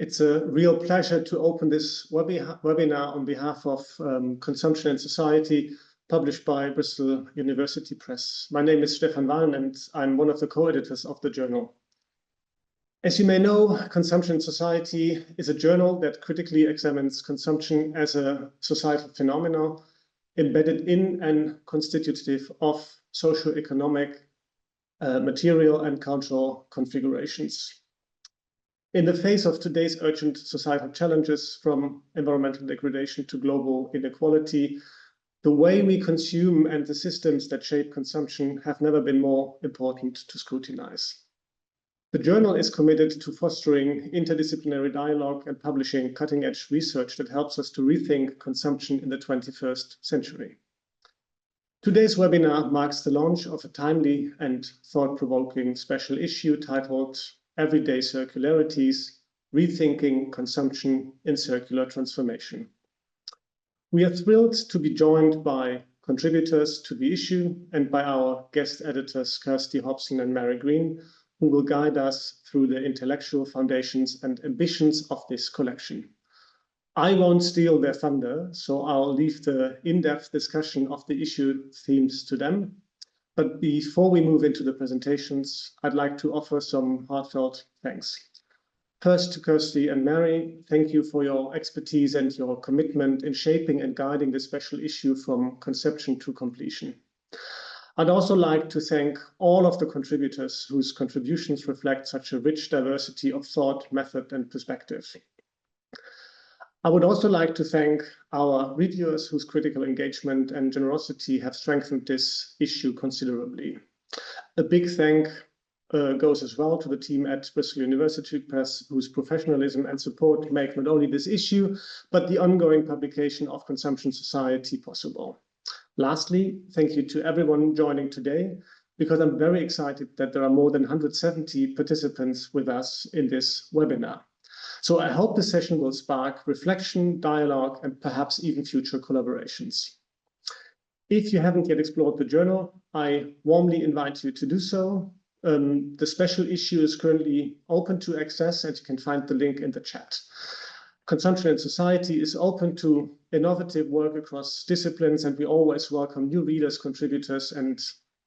It's a real pleasure to open this webinar on behalf of Consumption and Society, published by Bristol University Press. My name is Stefan Wallen, and I'm one of the co-editors of the journal. As you may know, Consumption and Society is a journal that critically examines consumption as a societal phenomenon embedded in and constitutive of socio-economic, material and cultural configurations. In the face of today's urgent societal challenges, from environmental degradation to global inequality, the way we consume and the systems that shape consumption have never been more important to scrutinize. The journal is committed to fostering interdisciplinary dialogue and publishing cutting-edge research that helps us to rethink consumption in the 21st century. Today's webinar marks the launch of a timely and thought-provoking special issue titled Everyday Circularities, Rethinking Consumption in Circular Transformation. We are thrilled to be joined by contributors to the issue and by our guest editors, Kirsty Hobson and Mary Greene, who will guide us through the intellectual foundations and ambitions of this collection. I won't steal their thunder, so I'll leave the in-depth discussion of the issue themes to them. But before we move into the presentations, I'd like to offer some heartfelt thanks. First to Kirsty and Mary, thank you for your expertise and your commitment in shaping and guiding the special issue from conception to completion. I'd also like to thank all of the contributors whose contributions reflect such a rich diversity of thought, method, and perspective. I would also like to thank our reviewers whose critical engagement and generosity have strengthened this issue considerably. A big thank goes as well to the team at Bristol University Press, whose professionalism and support make not only this issue, but the ongoing publication of Consumption Society possible. Lastly, thank you to everyone joining today, because I'm very excited that there are more than 170 participants with us in this webinar. So I hope the session will spark reflection, dialogue, and perhaps even future collaborations. If you haven't yet explored the journal, I warmly invite you to do so. The special issue is currently open to access, and you can find the link in the chat. Consumption and Society is open to innovative work across disciplines, and we always welcome new readers, contributors, and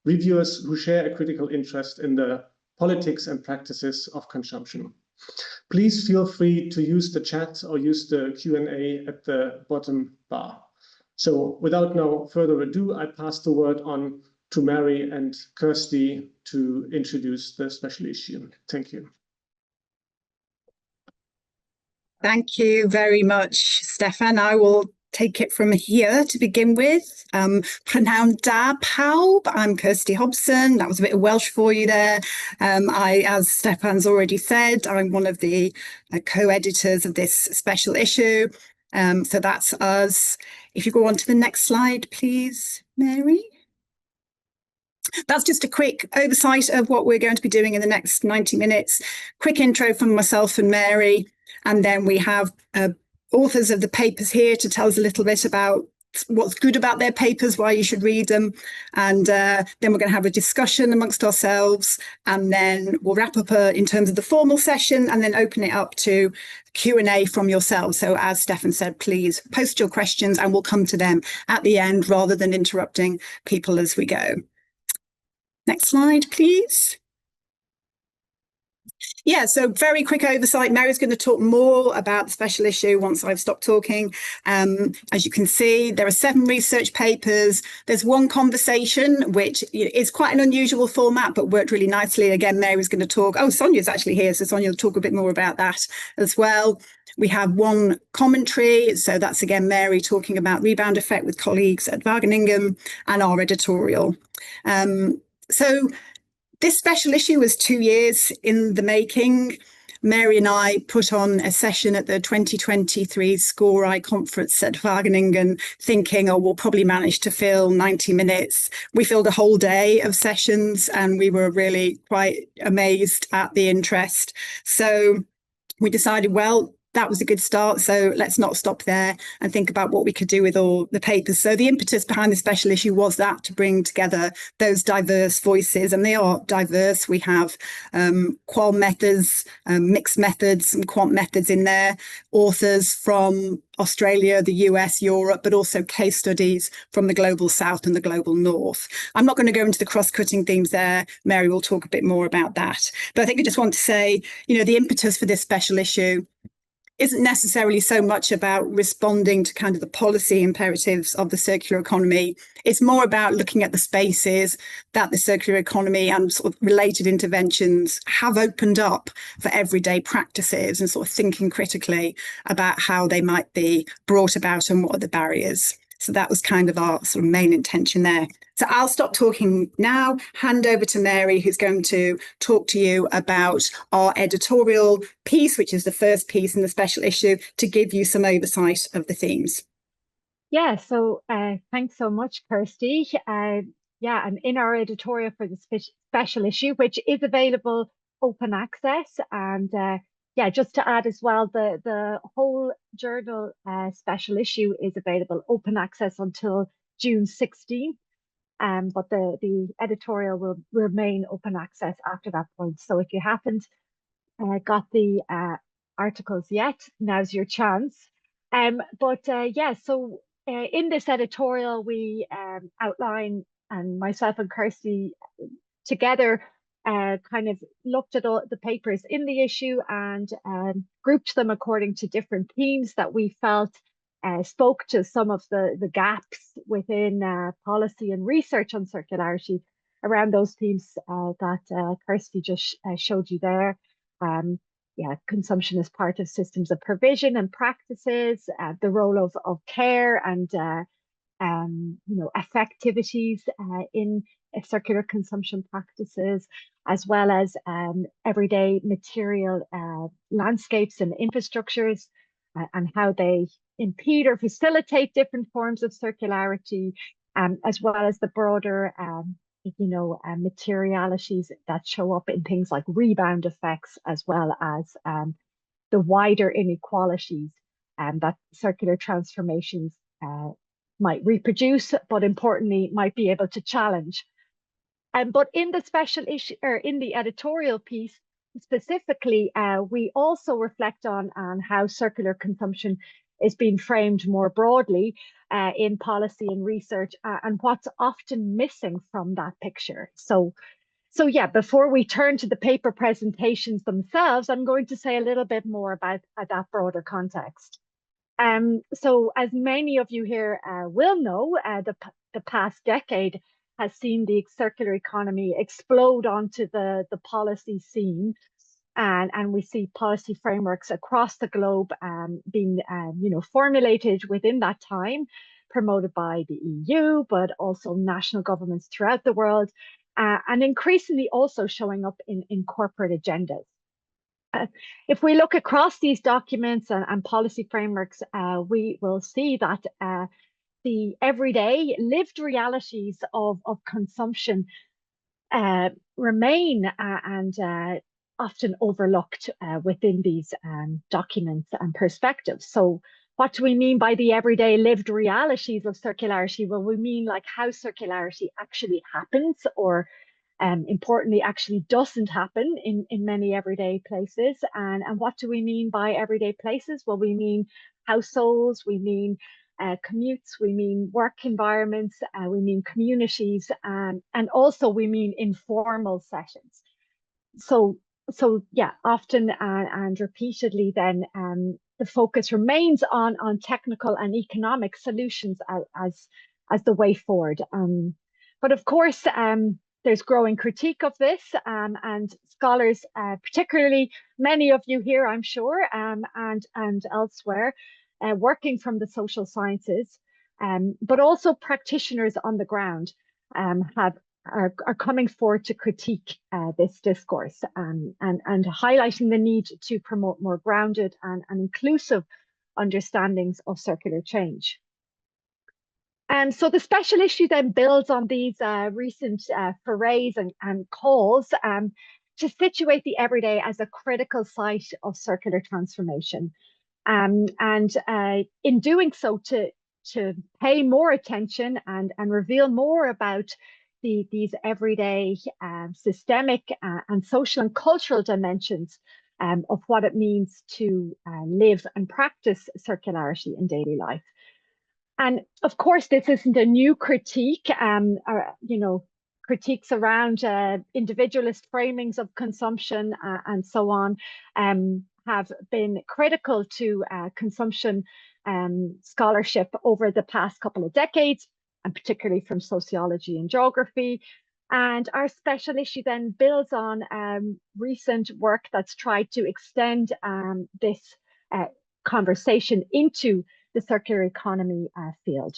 reviewers who share a critical interest in the politics and practices of consumption. Please feel free to use the chat or use the Q&A at the bottom bar. So without no further ado, I pass the word on to Mary and Kirsty to introduce the special issue. Thank you. Thank you very much, Stefan. I will take it from here to begin with. Prynawn da pawb. I'm Kirsty Hobson. That was a bit of Welsh for you there. As Stefan's already said, I'm one of the co-editors of this special issue. So that's us. If you go on to the next slide, please, Mary. That's just a quick oversight of what we're going to be doing in the next 90 minutes. Quick intro from myself and Mary, and then we have authors of the papers here to tell us a little bit about what's good about their papers, why you should read them. And then we're going to have a discussion amongst ourselves, and then we'll wrap up in terms of the formal session and then open it up to Q&A from yourselves. So as Stefan said, please post your questions and we'll come to them at the end rather than interrupting people as we go. Next slide, please. Yeah, so very quick oversight. Mary's going to talk more about the special issue once I've stopped talking. As you can see, there are 7 research papers. There's 1 conversation, which is quite an unusual format, but worked really nicely. Again, Mary's going to talk. Oh, Sonia's actually here, so Sonia will talk a bit more about that as well. We have 1 commentary. So that's, again, Mary talking about rebound effect with colleagues at Wageningen, and our editorial. So this special issue was 2 years in the making. Mary and I put on a session at the 2023 SCORI conference at Wageningen, thinking, oh, we'll probably manage to fill 90 minutes. We filled a whole day of sessions, and we were really quite amazed at the interest. So we decided, well, that was a good start. So let's not stop there and think about what we could do with all the papers. So the impetus behind the special issue was that, to bring together those diverse voices, and they are diverse. We have qual methods, mixed methods, and quant methods in there, authors from Australia, the US, Europe, but also case studies from the global south and the global north. I'm not going to go into the cross-cutting themes there. Mary will talk a bit more about that. But I think I just want to say, the impetus for this special issue isn't necessarily so much about responding to kind of the policy imperatives of the circular economy. It's more about looking at the spaces that the circular economy and sort of related interventions have opened up for everyday practices, and sort of thinking critically about how they might be brought about and what are the barriers. So that was kind of our sort of main intention there. So I'll stop talking now, hand over to Mary, who's going to talk to you about our editorial piece, which is the first piece in the special issue, to give you some oversight of the themes. Yeah, so thanks so much, Kirsty. Yeah, and in our editorial for the special issue, which is available open access, and yeah, just to add as well, the whole journal special issue is available open access until June 16th. But the editorial will remain open access after that point. So if you haven't got the articles yet, now's your chance. Yeah, so in this editorial, we outline, and myself and Kirsty together kind of looked at all the papers in the issue and grouped them according to different themes that we felt spoke to some of the gaps within policy and research on circularity around those themes that Kirsty just showed you there. Yeah, consumption as part of systems of provision and practices, the role of care and effectivities in circular consumption practices, as well as everyday material landscapes and infrastructures, and how they impede or facilitate different forms of circularity, as well as the broader materialities that show up in things like rebound effects, as well as the wider inequalities that circular transformations might reproduce, but importantly might be able to challenge. But in the special issue, or in the editorial piece specifically, we also reflect on how circular consumption is being framed more broadly in policy and research, and what's often missing from that picture. So yeah, before we turn to the paper presentations themselves, I'm going to say a little bit more about that broader context. So as many of you here will know, the past decade has seen the circular economy explode onto the policy scene, and we see policy frameworks across the globe being formulated within that time, promoted by the EU, but also national governments throughout the world, and increasingly also showing up in corporate agendas. If we look across these documents and policy frameworks, we will see that the everyday lived realities of consumption remain and often overlooked within these documents and perspectives. So what do we mean by the everyday lived realities of circularity? Well, we mean like how circularity actually happens, or importantly, actually doesn't happen in many everyday places. And what do we mean by everyday places? Well, we mean households, we mean commutes, we mean work environments, we mean communities, and also we mean informal settings. So yeah, often and repeatedly then the focus remains on technical and economic solutions as the way forward. But of course, there's growing critique of this, and scholars, particularly many of you here, I'm sure, and elsewhere, working from the social sciences, but also practitioners on the ground are coming forward to critique this discourse, and highlighting the need to promote more grounded and inclusive understandings of circular change. So the special issue then builds on these recent forays and calls to situate the everyday as a critical site of circular transformation. In doing so, to pay more attention and reveal more about these everyday systemic and social and cultural dimensions of what it means to live and practice circularity in daily life. And of course, this isn't a new critique, critiques around individualist framings of consumption and so on have been critical to consumption scholarship over the past couple of decades, and particularly from sociology and geography. And our special issue then builds on recent work that's tried to extend this conversation into the circular economy field.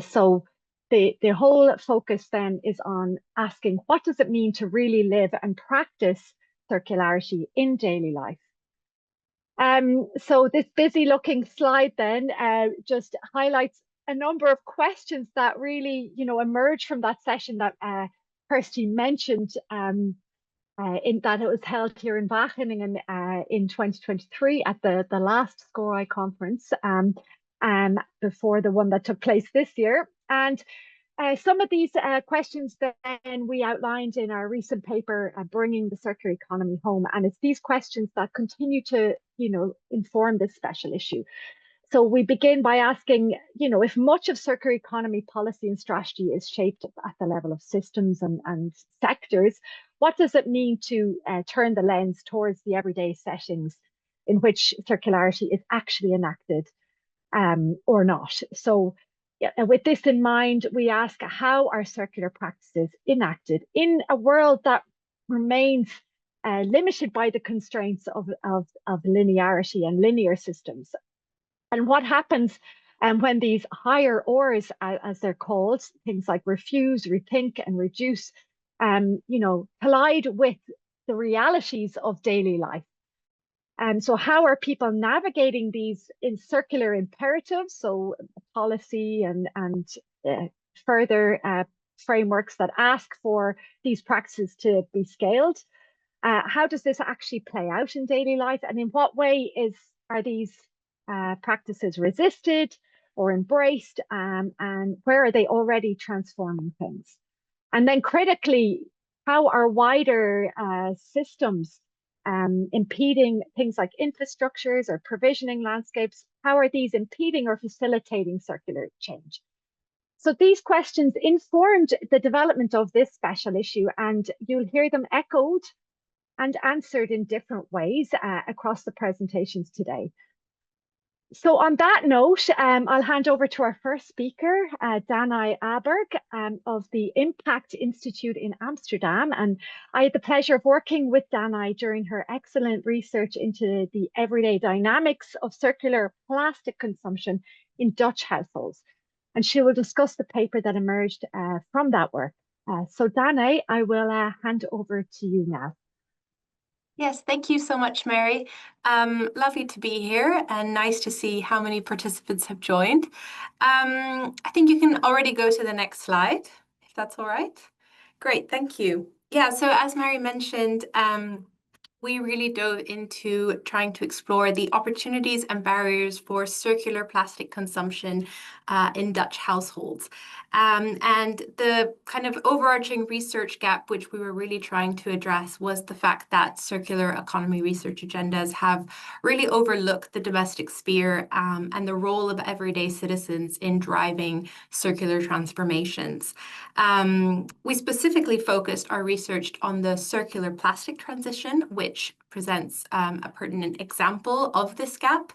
So the whole focus then is on asking, what does it mean to really live and practice circularity in daily life? So this busy looking slide then just highlights a number of questions that really, emerge from that session that Kirsty mentioned, in that it was held here in Wageningen in 2023 at the last SCORI conference, before the one that took place this year. And some of these questions then we outlined in our recent paper, Bringing the Circular Economy Home. And it's these questions that continue to, inform this special issue. So we begin by asking, if much of circular economy policy and strategy is shaped at the level of systems and sectors, what does it mean to turn the lens towards the everyday settings in which circularity is actually enacted or not? So with this in mind, we ask, how are circular practices enacted in a world that remains limited by the constraints of linearity and linear systems? And what happens when these higher Rs, as they're called, things like refuse, rethink, and reduce, collide with the realities of daily life? So how are people navigating these in circular imperatives, so policy and further frameworks that ask for these practices to be scaled? How does this actually play out in daily life? And in what way are these practices resisted or embraced, and where are they already transforming things? And then critically, how are wider systems impeding things like infrastructures or provisioning landscapes? How are these impeding or facilitating circular change? So these questions informed the development of this special issue, and you'll hear them echoed and answered in different ways across the presentations today. So on that note, I'll hand over to our first speaker, Danai Aberg of the Impact Institute in Amsterdam. And I had the pleasure of working with Danai during her excellent research into the everyday dynamics of circular plastic consumption in Dutch households. And she will discuss the paper that emerged from that work. So Danai, I will hand over to you now. Yes, thank you so much, Mary. Lovely to be here and nice to see how many participants have joined. I think you can already go to the next slide, if that's all right. Great, thank you. Yeah, so as Mary mentioned, we really dove into trying to explore the opportunities and barriers for circular plastic consumption in Dutch households. And the kind of overarching research gap, which we were really trying to address, was the fact that circular economy research agendas have really overlooked the domestic sphere and the role of everyday citizens in driving circular transformations. We specifically focused our research on the circular plastic transition, which presents a pertinent example of this gap.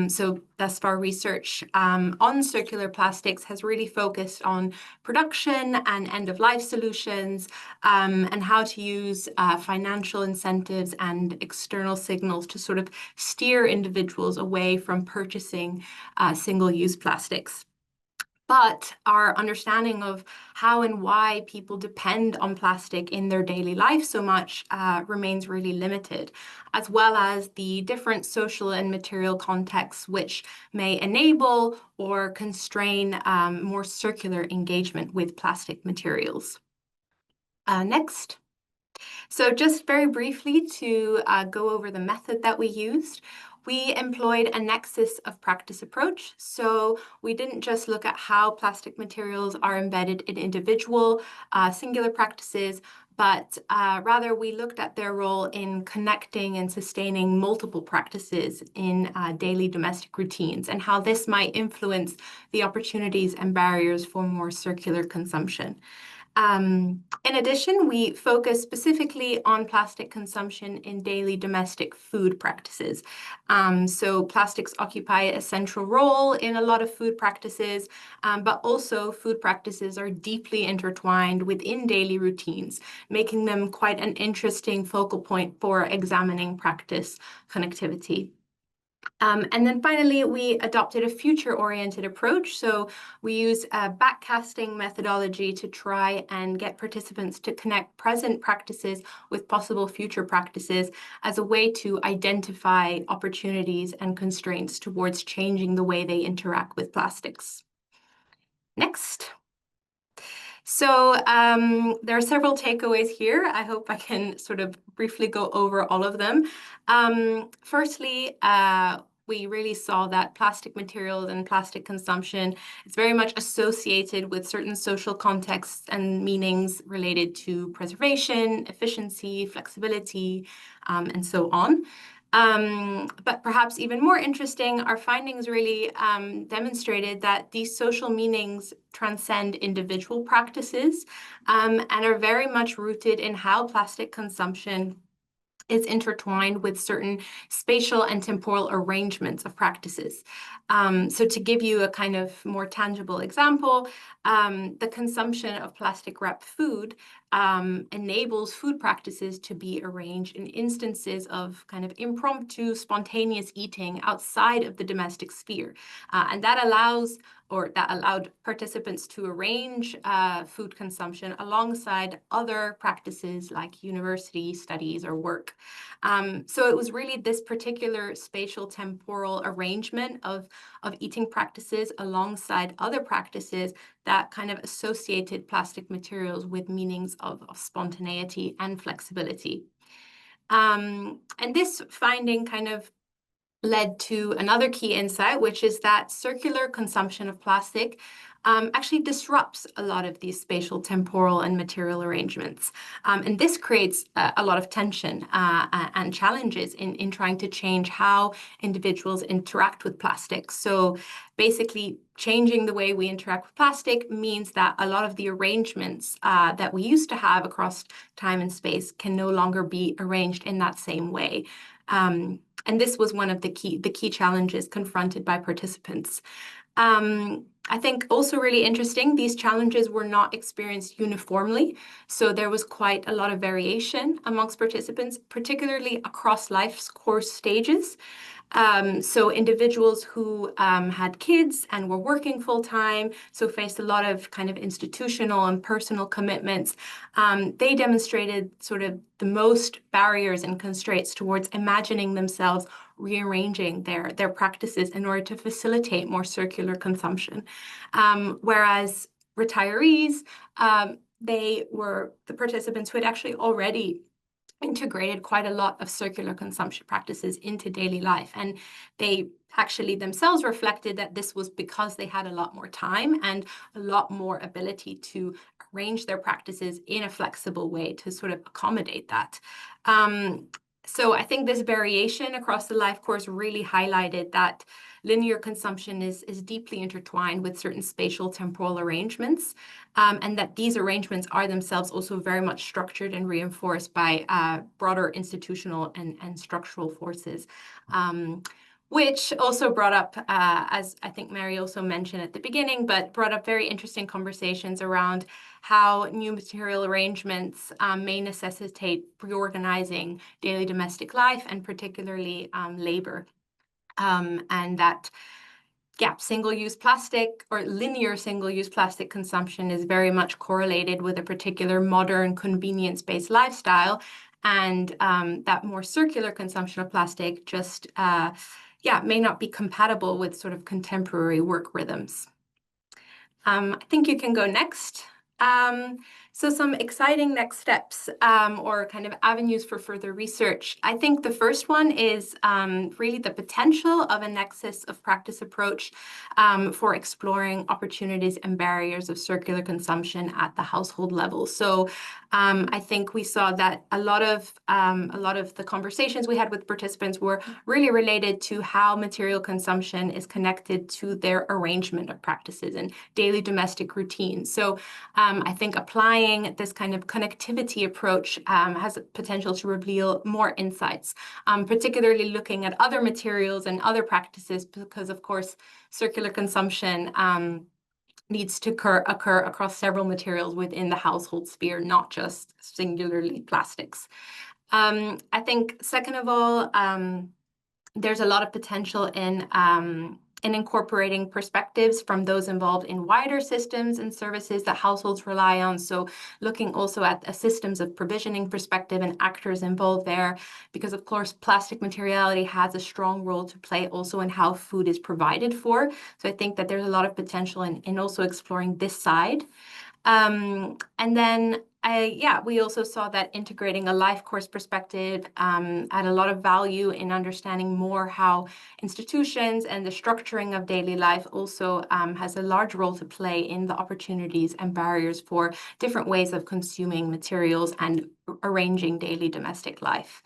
So thus far, research on circular plastics has really focused on production and end-of-life solutions and how to use financial incentives and external signals to sort of steer individuals away from purchasing single-use plastics. But our understanding of how and why people depend on plastic in their daily life so much remains really limited, as well as the different social and material contexts which may enable or constrain more circular engagement with plastic materials. Next. So just very briefly to go over the method that we used. we employed a nexus of practice approach. So we didn't just look at how plastic materials are embedded in individual singular practices, but rather we looked at their role in connecting and sustaining multiple practices in daily domestic routines, and how this might influence the opportunities and barriers for more circular consumption. In addition, we focus specifically on plastic consumption in daily domestic food practices. So plastics occupy a central role in a lot of food practices, but also food practices are deeply intertwined within daily routines, making them quite an interesting focal point for examining practice connectivity. And then finally, we adopted a future-oriented approach. So we use a backcasting methodology to try and get participants to connect present practices with possible future practices as a way to identify opportunities and constraints towards changing the way they interact with plastics. Next. So there are several takeaways here. I hope I can sort of briefly go over all of them. Firstly, we really saw that plastic materials and plastic consumption is very much associated with certain social contexts and meanings related to preservation, efficiency, flexibility, and so on. But perhaps even more interesting, our findings really demonstrated that these social meanings transcend individual practices and are very much rooted in how plastic consumption is intertwined with certain spatial and temporal arrangements of practices. So to give you a kind of more tangible example, the consumption of plastic wrapped food enables food practices to be arranged in instances of kind of impromptu, spontaneous eating outside of the domestic sphere. And that allowed participants to arrange food consumption alongside other practices like university studies or work. So it was really this particular spatial temporal arrangement of eating practices alongside other practices that kind of associated plastic materials with meanings of spontaneity and flexibility. And this finding kind of led to another key insight, which is that circular consumption of plastic actually disrupts a lot of these spatial, temporal, and material arrangements. And this creates a lot of tension and challenges in trying to change how individuals interact with plastic. So basically, changing the way we interact with plastic means that a lot of the arrangements that we used to have across time and space can no longer be arranged in that same way. And this was one of the key challenges confronted by participants. I think also really interesting, these challenges were not experienced uniformly. So there was quite a lot of variation amongst participants, particularly across life's course stages. So individuals who had kids and were working full time, so faced a lot of kind of institutional and personal commitments, they demonstrated sort of the most barriers and constraints towards imagining themselves rearranging their practices in order to facilitate more circular consumption. Whereas retirees, they were the participants who had actually already integrated quite a lot of circular consumption practices into daily life. And they actually themselves reflected that this was because they had a lot more time and a lot more ability to arrange their practices in a flexible way to sort of accommodate that. So I think this variation across the life course really highlighted that linear consumption is deeply intertwined with certain spatial temporal arrangements, and that these arrangements are themselves also very much structured and reinforced by broader institutional and structural forces. Which also brought up, as I think Mary also mentioned at the beginning, but brought up very interesting conversations around how new material arrangements may necessitate reorganizing daily domestic life and particularly labor. And that single-use plastic or linear single-use plastic consumption is very much correlated with a particular modern convenience-based lifestyle, and that more circular consumption of plastic just may not be compatible with sort of contemporary work rhythms. I think you can go next. So some exciting next steps or kind of avenues for further research. I think the first one is really the potential of a nexus of practice approach for exploring opportunities and barriers of circular consumption at the household level. So I think we saw that a lot of the conversations we had with participants were really related to how material consumption is connected to their arrangement of practices and daily domestic routines. So I think applying this kind of connectivity approach has potential to reveal more insights, particularly looking at other materials and other practices, because of course circular consumption needs to occur across several materials within the household sphere, not just singularly plastics. I think second of all, there's a lot of potential in incorporating perspectives from those involved in wider systems and services that households rely on. So looking also at a systems of provisioning perspective and actors involved there, because of course, plastic materiality has a strong role to play also in how food is provided for. So I think that there's a lot of potential in also exploring this side. And then we also saw that integrating a life course perspective had a lot of value in understanding more how institutions and the structuring of daily life also has a large role to play in the opportunities and barriers for different ways of consuming materials and arranging daily domestic life.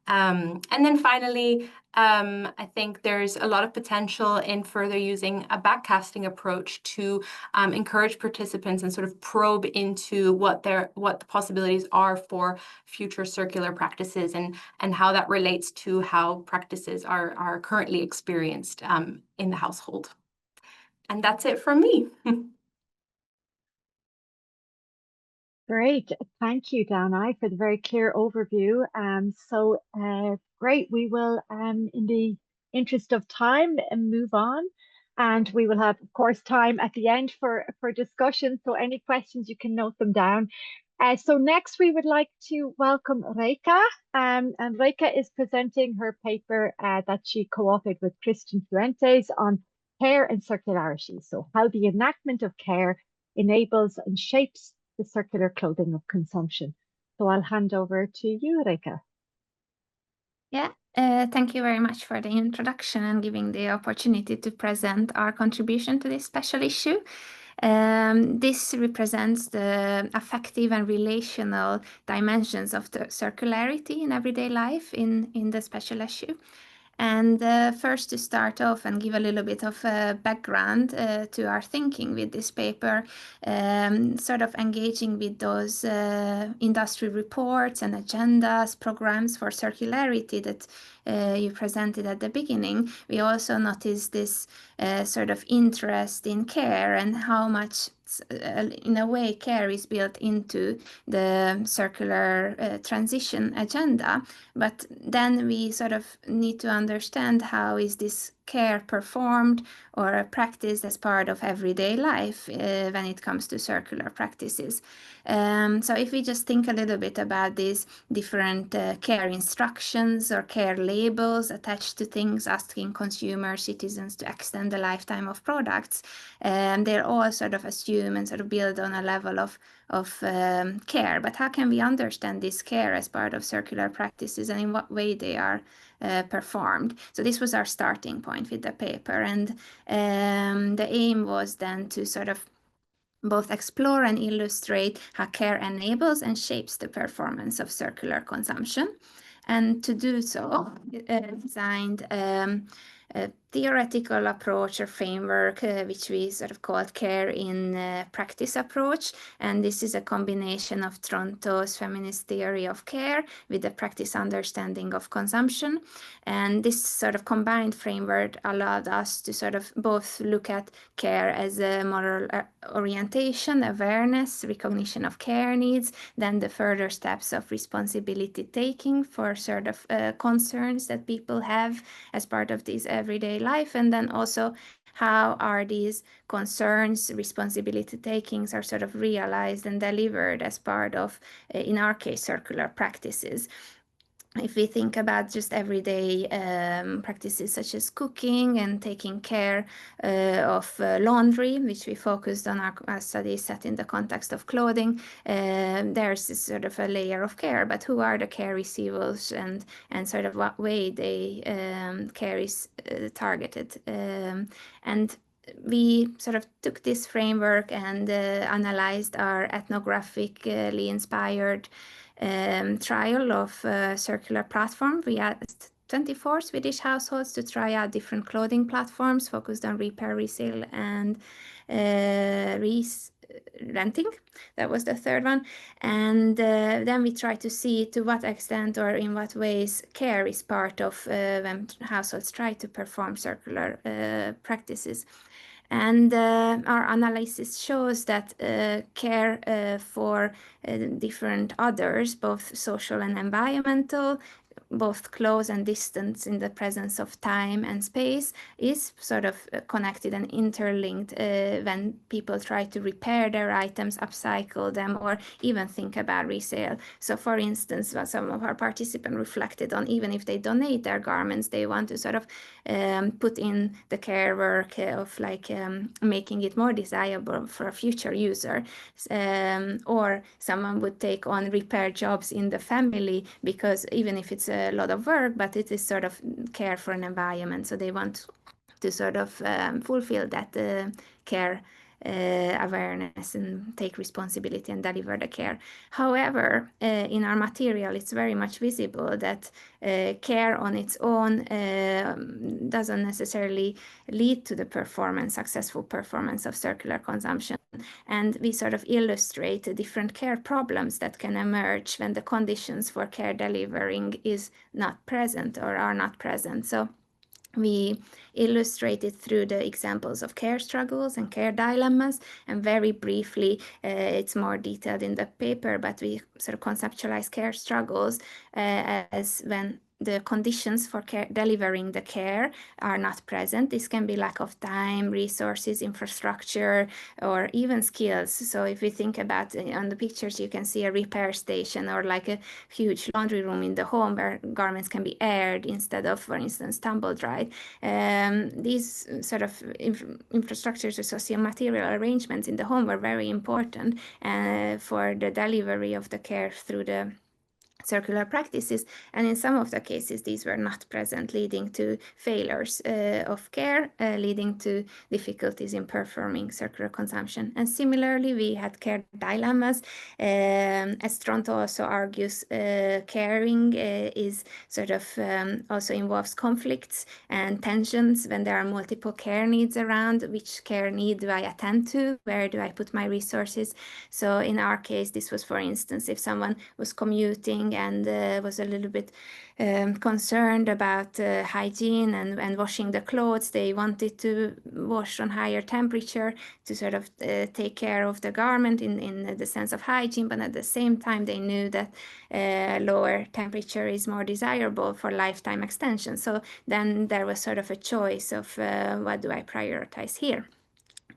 And then finally, I think there's a lot of potential in further using a backcasting approach to encourage participants and sort of probe into what the possibilities are for future circular practices and how that relates to how practices are currently experienced in the household. And that's it from me. Great. Thank you, Danai, for the very clear overview. Great. We will, in the interest of time, move on. And we will have, of course, time at the end for discussion. So any questions, you can note them down. So next, we would like to welcome Reka. And Reka is presenting her paper that she co-authored with Christian Fuentes on care and circularity. So how the enactment of care enables and shapes the circular clothing of consumption. So I'll hand over to you, Reka. Yeah, thank you very much for the introduction and giving the opportunity to present our contribution to this special issue. This represents the affective and relational dimensions of the circularity in everyday life in the special issue. And first, to start off and give a little bit of background to our thinking with this paper, sort of engaging with those industry reports and agendas, programs for circularity that you presented at the beginning. We also noticed this sort of interest in care and how much in a way care is built into the circular transition agenda, but then we sort of need to understand how is this care performed or practiced as part of everyday life when it comes to circular practices. So if we just think a little bit about these different care instructions or care labels attached to things, asking consumers, citizens to extend the lifetime of products, they're all sort of assume and sort of build on a level of care. But how can we understand this care as part of circular practices and in what way they are performed? So this was our starting point with the paper, and the aim was then to sort of both explore and illustrate how care enables and shapes the performance of circular consumption. And to do so, designed a theoretical approach or framework, which we sort of called care in practice approach. And this is a combination of Tronto's feminist theory of care with the practice understanding of consumption. And this sort of combined framework allowed us to sort of both look at care as a moral orientation, awareness, recognition of care needs, then the further steps of responsibility taking for sort of concerns that people have as part of these everyday life, and then also how are these concerns, responsibility takings are sort of realized and delivered as part of, in our case, circular practices. if we think about just everyday practices such as cooking and taking care of laundry, which we focused on our study set in the context of clothing, there's this sort of a layer of care, but who are the care receivers and sort of what way they care is targeted. And we sort of took this framework and analyzed our ethnographically inspired trial of circular platform. We asked 24 Swedish households to try out different clothing platforms focused on repair, resale, and renting. That was the third one. And then we try to see to what extent or in what ways care is part of when households try to perform circular practices. And our analysis shows that care for different others, both social and environmental, both close and distance in the presence of time and space, is sort of connected and interlinked when people try to repair their items, upcycle them, or even think about resale. So for instance, what some of our participants reflected on, even if they donate their garments, they want to sort of put in the care work of like making it more desirable for a future user. Or someone would take on repair jobs in the family, because even if it's a lot of work, but it is sort of care for an environment. So they want to sort of fulfill that care awareness and take responsibility and deliver the care. However, in our material, it's very much visible that care on its own doesn't necessarily lead to the successful performance of circular consumption. And we sort of illustrate the different care problems that can emerge when the conditions for care delivering is not present or are not present. So we illustrated through the examples of care struggles and care dilemmas, and very briefly, it's more detailed in the paper, but we sort of conceptualize care struggles as when the conditions for delivering the care are not present. This can be lack of time, resources, infrastructure, or even skills. So if we think about on the pictures, you can see a repair station or like a huge laundry room in the home where garments can be aired instead of, for instance, tumble dried. These sort of infrastructures or socio-material arrangements in the home were very important for the delivery of the care through the circular practices, and in some of the cases these were not present, leading to failures of care, leading to difficulties in performing circular consumption. And similarly, we had care dilemmas. As Tronto also argues, caring is sort of also involves conflicts and tensions when there are multiple care needs around. Which care need do I attend to? Where do I put my resources? So in our case, this was, for instance, if someone was commuting and was a little bit concerned about hygiene and washing the clothes. They wanted to wash on higher temperature to sort of take care of the garment in the sense of hygiene, but at the same time they knew that lower temperature is more desirable for lifetime extension. So then there was sort of a choice of what do I prioritize here?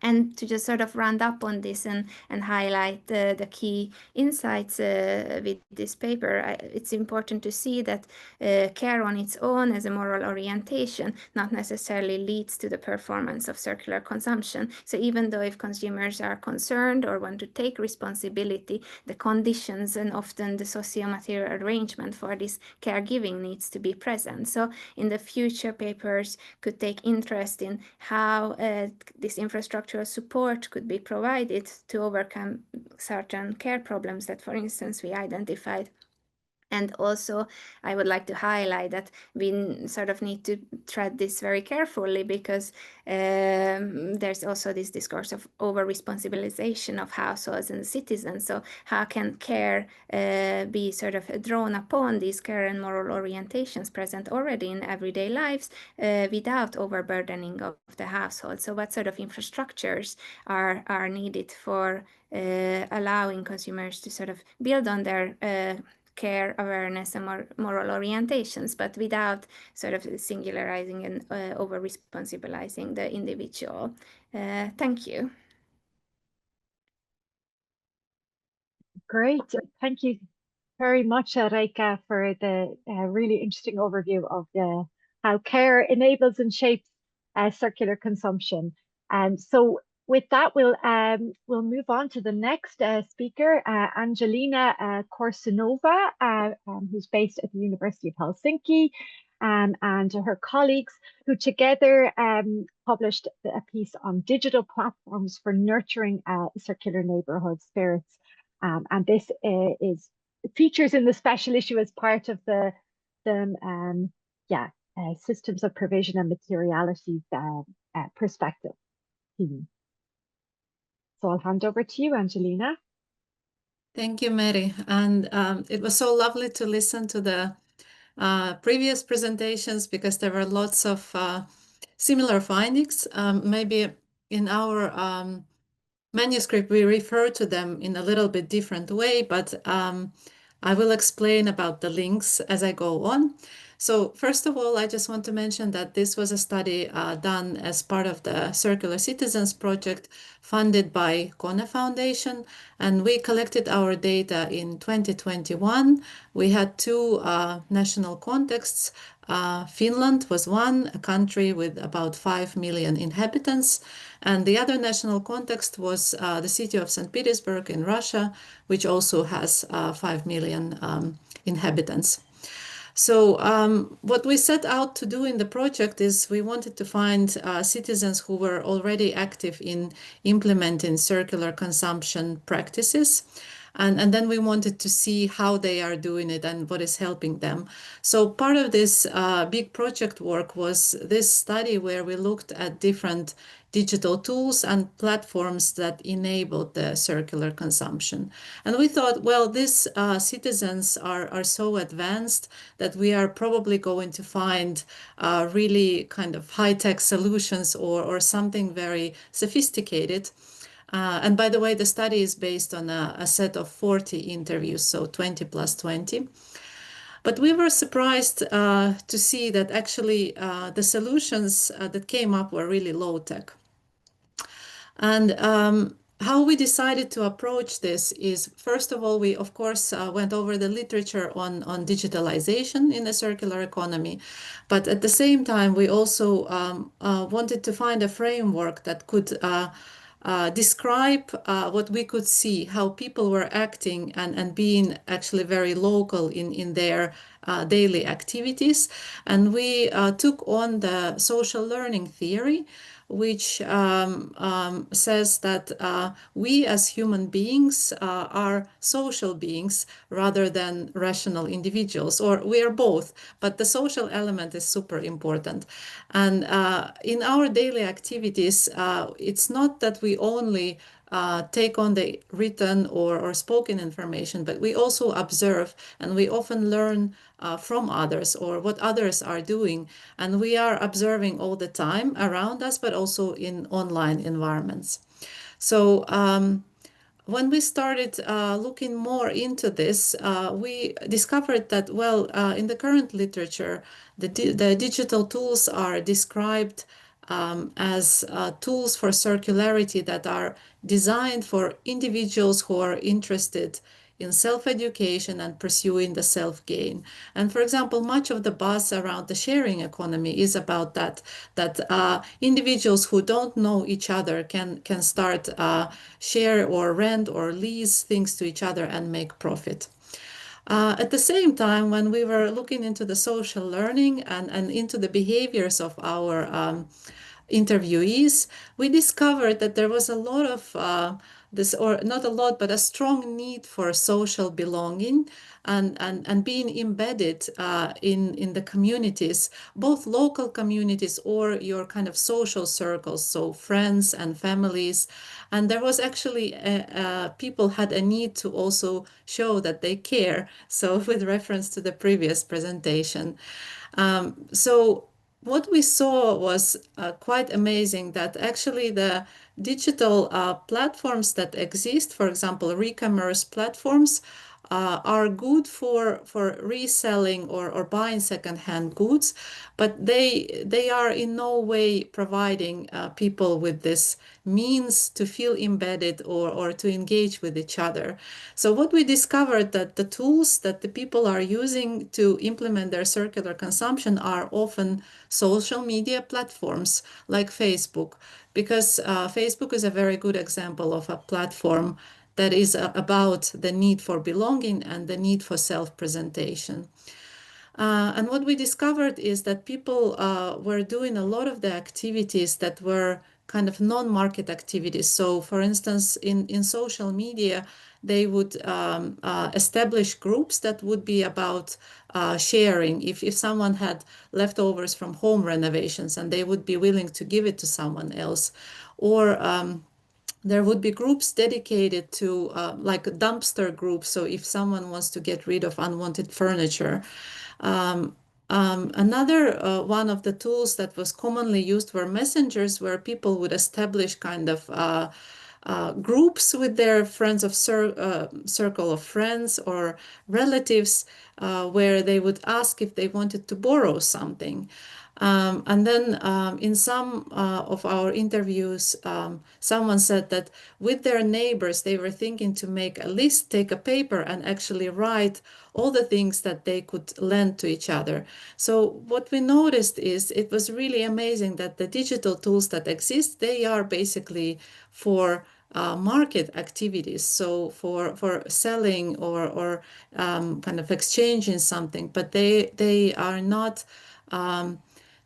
And to just sort of round up on this and highlight the key insights with this paper, it's important to see that care on its own as a moral orientation not necessarily leads to the performance of circular consumption. So even though if consumers are concerned or want to take responsibility, the conditions and often the socio-material arrangement for this caregiving needs to be present. So in the future, papers could take interest in how this infrastructure support could be provided to overcome certain care problems that, for instance, we identified. And also, I would like to highlight that we sort of need to tread this very carefully, because there's also this discourse of over-responsibilization of households and citizens. So how can care be sort of drawn upon these care and moral orientations present already in everyday lives without overburdening of the household? So what sort of infrastructures are needed for allowing consumers to sort of build on their care awareness and moral orientations, but without sort of singularizing and over-responsibilizing the individual. Thank you. Great, thank you. very much, Reka, for the really interesting overview of how care enables and shapes circular consumption. So with that, we'll move on to the next speaker, Angelina Korsunova, who's based at the University of Helsinki, and her colleagues, who together published a piece on digital platforms for nurturing circular neighborhood spirits. And this features in the special issue as part of the systems of provision and materialities perspective. So I'll hand over to you, Angelina. Thank you, Mary. And it was so lovely to listen to the previous presentations, because there were lots of similar findings. Maybe in our manuscript, we refer to them in a little bit different way, but I will explain about the links as I go on. So first of all, I just want to mention that this was a study done as part of the Circular Citizens project funded by Kone Foundation, and we collected our data in 2021. We had two national contexts. Finland was one, a country with about 5 million inhabitants, and the other national context was the city of St. Petersburg in Russia, which also has 5 million inhabitants. So what we set out to do in the project is we wanted to find citizens who were already active in implementing circular consumption practices. And then we wanted to see how they are doing it and what is helping them. So part of this big project work was this study where we looked at different digital tools and platforms that enabled the circular consumption. And we thought, well, these citizens are so advanced that we are probably going to find really kind of high-tech solutions or something very sophisticated. And by the way, the study is based on a set of 40 interviews, so 20 plus 20. But we were surprised to see that actually the solutions that came up were really low-tech. And how we decided to approach this is, first of all, we of course went over the literature on digitalization in the circular economy, but at the same time we also wanted to find a framework that could describe what we could see, how people were acting and being actually very local in their daily activities. And we took on the social learning theory, which says that we as human beings are social beings rather than rational individuals, or we are both, but the social element is super important. And in our daily activities, it's not that we only take on the written or spoken information, but we also observe, and we often learn from others or what others are doing. And we are observing all the time around us, but also in online environments. So when we started looking more into this, we discovered that, well, in the current literature, the digital tools are described as tools for circularity that are designed for individuals who are interested in self-education and pursuing the self-gain. And for example, much of the buzz around the sharing economy is about that individuals who don't know each other can start share or rent or lease things to each other and make profit. At the same time, when we were looking into the social learning and into the behaviors of our interviewees, we discovered that there was a lot of this, or not a lot, but a strong need for social belonging and being embedded in the communities, both local communities or your kind of social circles, so friends and families. And there was actually, people had a need to also show that they care. So with reference to the previous presentation. So what we saw was quite amazing, that actually the digital platforms that exist, for example, re-commerce platforms, are good for reselling or buying secondhand goods, but they are in no way providing people with this means to feel embedded or to engage with each other. So what we discovered that the tools that the people are using to implement their circular consumption are often social media platforms like Facebook, because Facebook is a very good example of a platform that is about the need for belonging and the need for self-presentation. And what we discovered is that people were doing a lot of the activities that were kind of non-market activities. So for instance, in social media, they would establish groups that would be about sharing. If someone had leftovers from home renovations and they would be willing to give it to someone else, or there would be groups dedicated to like dumpster groups. So if someone wants to get rid of unwanted furniture. Another one of the tools that was commonly used were messengers, where people would establish kind of groups with their friends of circle of friends or relatives, where they would ask if they wanted to borrow something. And then in some of our interviews, someone said that with their neighbors, they were thinking to make a list, take a paper and actually write all the things that they could lend to each other. So what we noticed is it was really amazing that the digital tools that exist, they are basically for market activities, so for selling or kind of exchanging something, but they are not,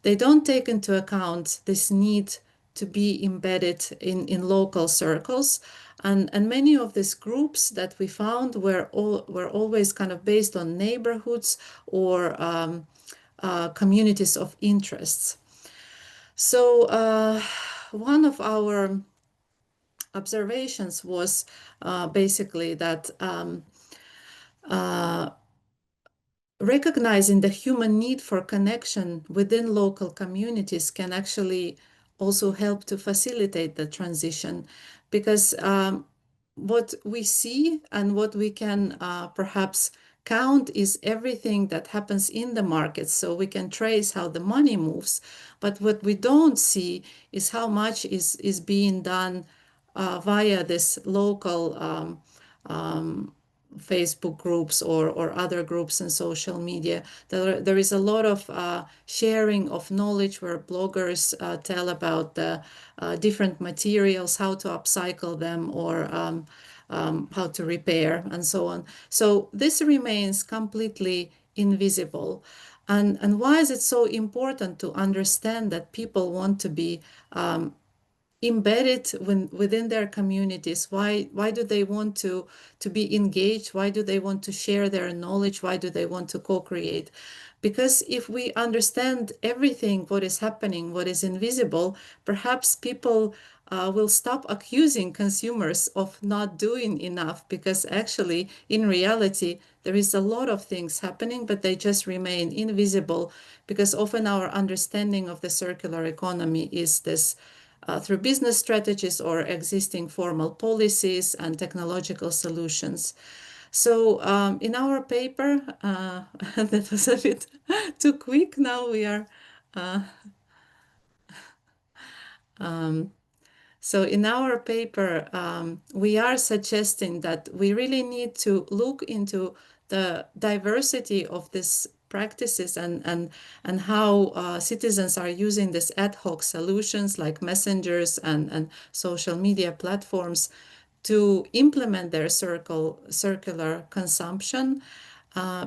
they don't take into account this need to be embedded in local circles. And many of these groups that we found were always kind of based on neighborhoods or communities of interests. So one of our observations was basically that recognizing the human need for connection within local communities can actually also help to facilitate the transition, because what we see and what we can perhaps count is everything that happens in the market, so we can trace how the money moves. But what we don't see is how much is being done via this local Facebook groups or other groups in social media. There is a lot of sharing of knowledge, where bloggers tell about the different materials, how to upcycle them, or how to repair, and so on. So this remains completely invisible. And why is it so important to understand that people want to be embedded within their communities? Why do they want to be engaged? Why do they want to share their knowledge? Why do they want to co-create? Because if we understand everything, what is happening, what is invisible, perhaps people will stop accusing consumers of not doing enough, because actually, in reality, there is a lot of things happening, but they just remain invisible, because often our understanding of the circular economy is this through business strategies or existing formal policies and technological solutions. So in our paper, that was a bit too quick. Now we are, so in our paper, we are suggesting that we really need to look into the diversity of these practices and how citizens are using these ad hoc solutions like messengers and social media platforms to implement their circular consumption.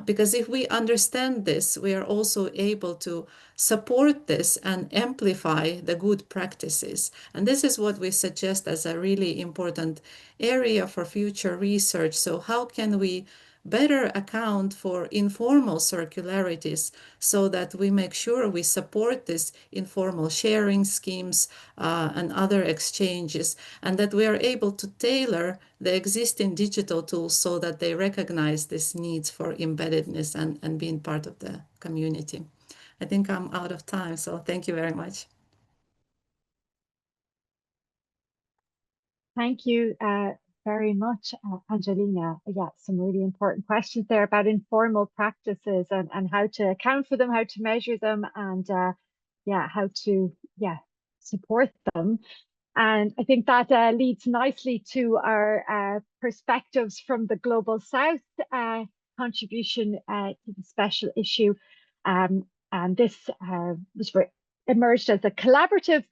Because if we understand this, we are also able to support this and amplify the good practices. And this is what we suggest as a really important area for future research. So how can we better account for informal circularities so that we make sure we support this informal sharing schemes and other exchanges, and that we are able to tailor the existing digital tools so that they recognize these needs for embeddedness and being part of the community. I think I'm out of time, so thank you very much. Thank you very much, Angelina. Yeah, some really important questions there about informal practices and how to account for them, how to measure them, and yeah, how to support them. And I think that leads nicely to our perspectives from the Global South contribution to the special issue. And this emerged as a collaborative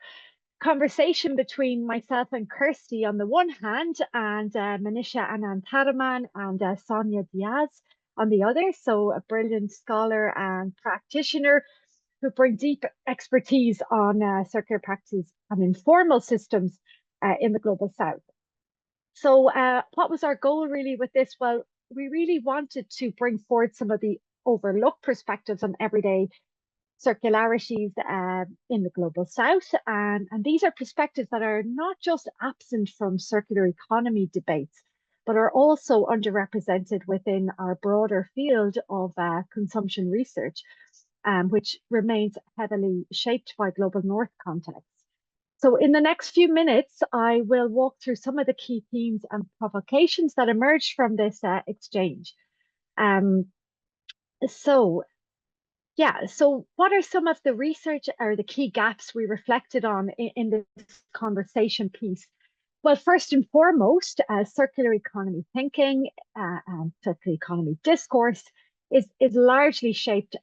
conversation between myself and Kirsty on the one hand, and Manisha Anantharaman and Sonia Diaz on the other. So a brilliant scholar and practitioner who bring deep expertise on circular practices and informal systems in the Global South. So what was our goal really with this? Well, we really wanted to bring forward some of the overlooked perspectives on everyday circularities in the Global South. And these are perspectives that are not just absent from circular economy debates, but are also underrepresented within our broader field of consumption research, which remains heavily shaped by Global North contexts. So in the next few minutes, I will walk through some of the key themes and provocations that emerged from this exchange. So what are some of the research or the key gaps we reflected on in this conversation piece? Well, first and foremost, circular economy thinking and circular economy discourse is largely shaped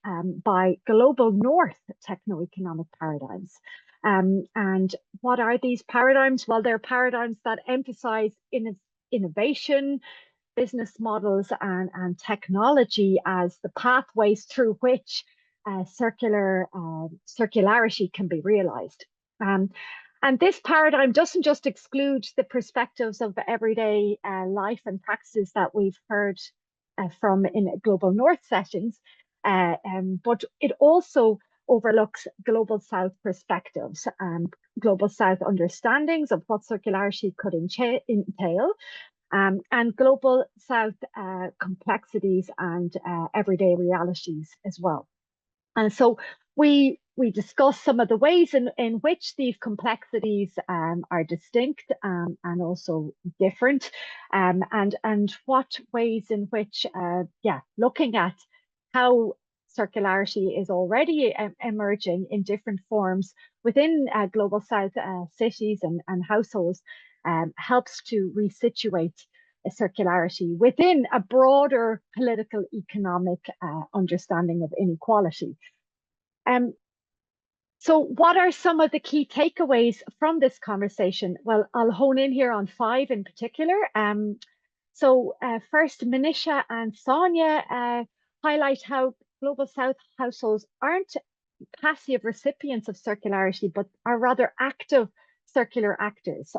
by Global North techno-economic paradigms. And what are these paradigms? Well, they're paradigms that emphasize innovation, business models, and technology as the pathways through which circularity can be realized. And this paradigm doesn't just exclude the perspectives of everyday life and practices that we've heard from in Global North sessions, but it also overlooks Global South perspectives, Global South understandings of what circularity could entail, and Global South complexities and everyday realities as well. And so we discuss some of the ways in which these complexities are distinct and also different, and what ways in which, looking at how circularity is already emerging in different forms within Global South cities and households helps to resituate circularity within a broader political economic understanding of inequality. So what are some of the key takeaways from this conversation? Well, I'll hone in here on 5 in particular. So first, Manisha and Sonia highlight how Global South households aren't passive recipients of circularity, but are rather active circular actors,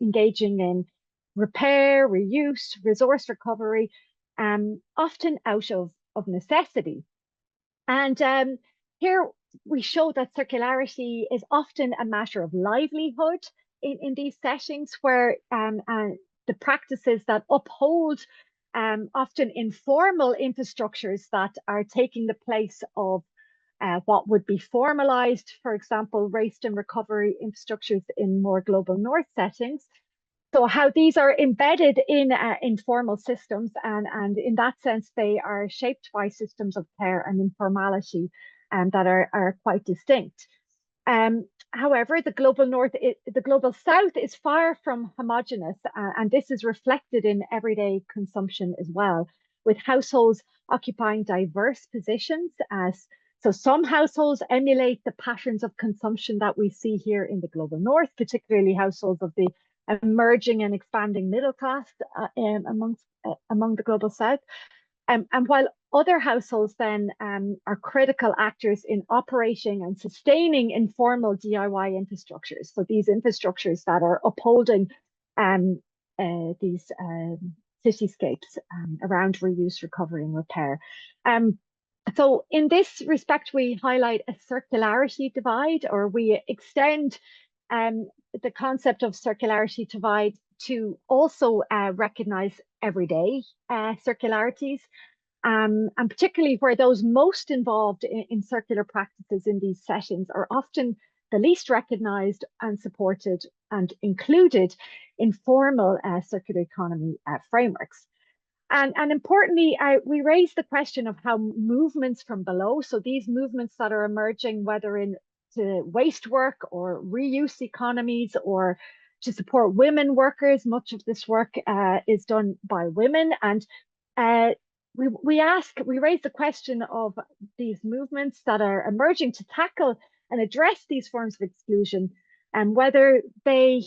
engaging in repair, reuse, resource recovery, often out of necessity. And here we show that circularity is often a matter of livelihood in these settings, where the practices that uphold often informal infrastructures that are taking the place of what would be formalized, for example, waste and recovery infrastructures in more Global North settings. So how these are embedded in informal systems, and in that sense, they are shaped by systems of care and informality that are quite distinct. However, the Global South is far from homogeneous, and this is reflected in everyday consumption as well, with households occupying diverse positions. So some households emulate the patterns of consumption that we see here in the Global North, particularly households of the emerging and expanding middle class among the Global South. And while other households then are critical actors in operating and sustaining informal DIY infrastructures. So these infrastructures that are upholding these cityscapes around reuse, recovery, and repair. So in this respect, we highlight a circularity divide, or we extend the concept of circularity divide to also recognize everyday circularities, and particularly where those most involved in circular practices in these settings are often the least recognised and supported and included in formal circular economy frameworks. And importantly, we raise the question of how movements from below, so these movements that are emerging, whether in to waste work or reuse economies or to support women workers, much of this work is done by women. And we raise the question of these movements that are emerging to tackle and address these forms of exclusion, and whether they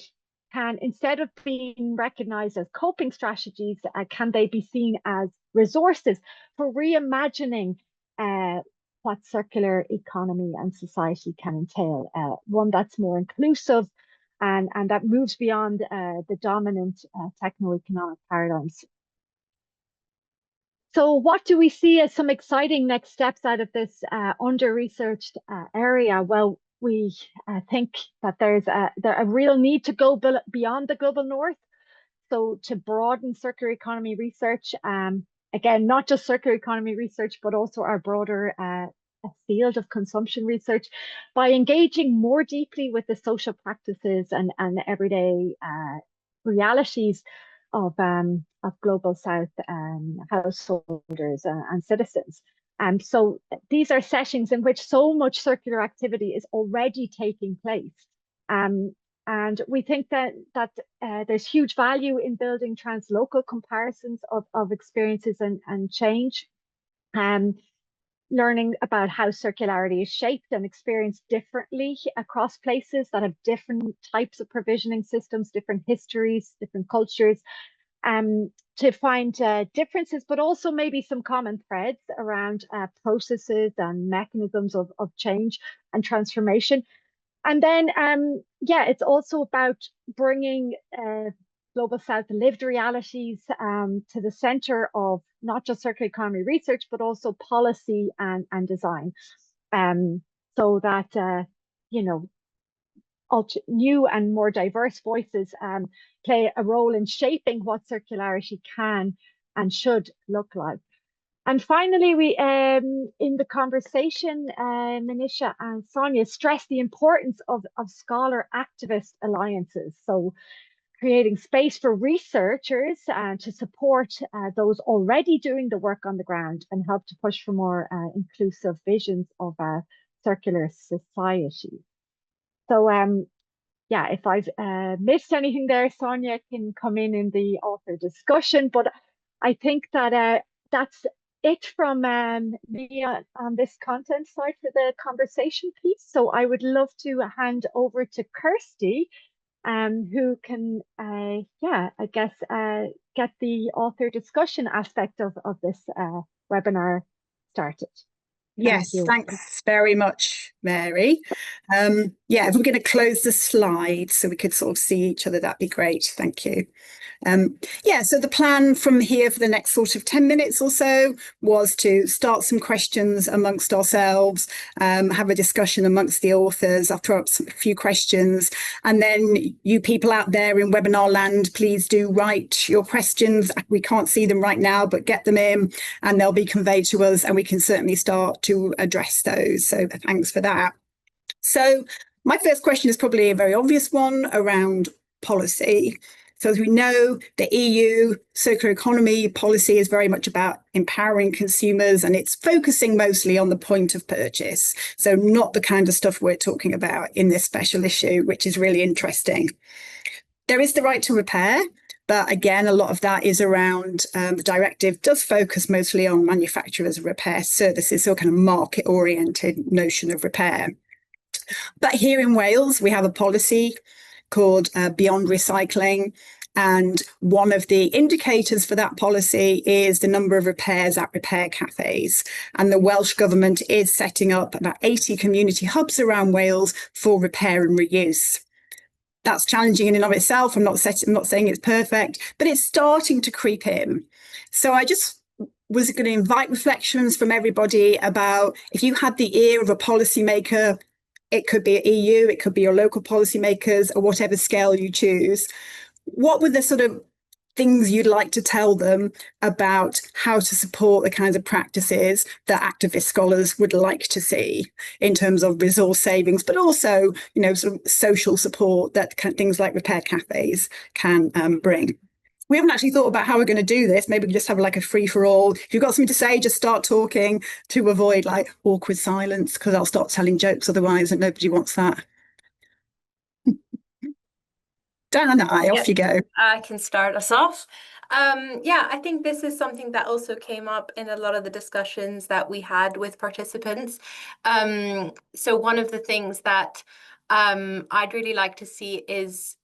can, instead of being recognized as coping strategies, can they be seen as resources for reimagining what circular economy and society can entail, one that's more inclusive and that moves beyond the dominant techno-economic paradigms. So what do we see as some exciting next steps out of this under-researched area? Well, we think that there's a real need to go beyond the global north. So to broaden circular economy research, again, not just circular economy research, but also our broader field of consumption research, by engaging more deeply with the social practices and everyday realities of global South householders and citizens. So these are settings in which so much circular activity is already taking place. And we think that there's huge value in building translocal comparisons of experiences and change. Learning about how circularity is shaped and experienced differently across places that have different types of provisioning systems, different histories, different cultures, to find differences, but also maybe some common threads around processes and mechanisms of change and transformation. And then, yeah, it's also about bringing Global South lived realities to the center of not just circular economy research, but also policy and design, so that, you know, new and more diverse voices play a role in shaping what circularity can and should look like. And finally, we, in the conversation, Manisha and Sonia stress the importance of scholar activist alliances. So creating space for researchers to support those already doing the work on the ground and help to push for more inclusive visions of a circular society. So yeah, if I've missed anything there, Sonia can come in the author discussion, but I think that that's it from me on this content side for the conversation piece. So I would love to hand over to Kirsty, who can, yeah, I guess, get the author discussion aspect of this webinar started. Yes, thanks very much, Mary. Yeah, if we're going to close the slide so we could sort of see each other, that'd be great. Thank you. Yeah, so the plan from here for the next sort of 10 minutes or so was to start some questions amongst ourselves, have a discussion amongst the authors. I'll throw up a few questions, and then you people out there in webinar land, please do write your questions. We can't see them right now, but get them in and they'll be conveyed to us and we can certainly start to address those. So thanks for that. So my first question is probably a very obvious one around policy. So as we know, the EU circular economy policy is very much about empowering consumers, and it's focusing mostly on the point of purchase. So not the kind of stuff we're talking about in this special issue, which is really interesting. There is the right to repair, but again, a lot of that is around the directive does focus mostly on manufacturers' repair services, so a kind of market-oriented notion of repair. But here in Wales, we have a policy called Beyond Recycling. And one of the indicators for that policy is the number of repairs at repair cafes. And the Welsh Government is setting up about 80 community hubs around Wales for repair and reuse. That's challenging in and of itself. I'm not saying it's perfect, but it's starting to creep in. So I just was going to invite reflections from everybody about, if you had the ear of a policymaker, it could be EU, it could be your local policymakers, or whatever scale you choose. What were the sort of things you'd like to tell them about how to support the kinds of practices that activist scholars would like to see in terms of resource savings, but also, you know, sort of social support that things like repair cafes can bring. We haven't actually thought about how we're going to do this. Maybe we just have like a free for all. If you've got something to say, just start talking to avoid like awkward silence, because I'll start telling jokes otherwise and nobody wants that. Danai, off you go. I can start us off. Yeah, I think this is something that also came up in a lot of the discussions that we had with participants. So one of the things that I'd really like to see is,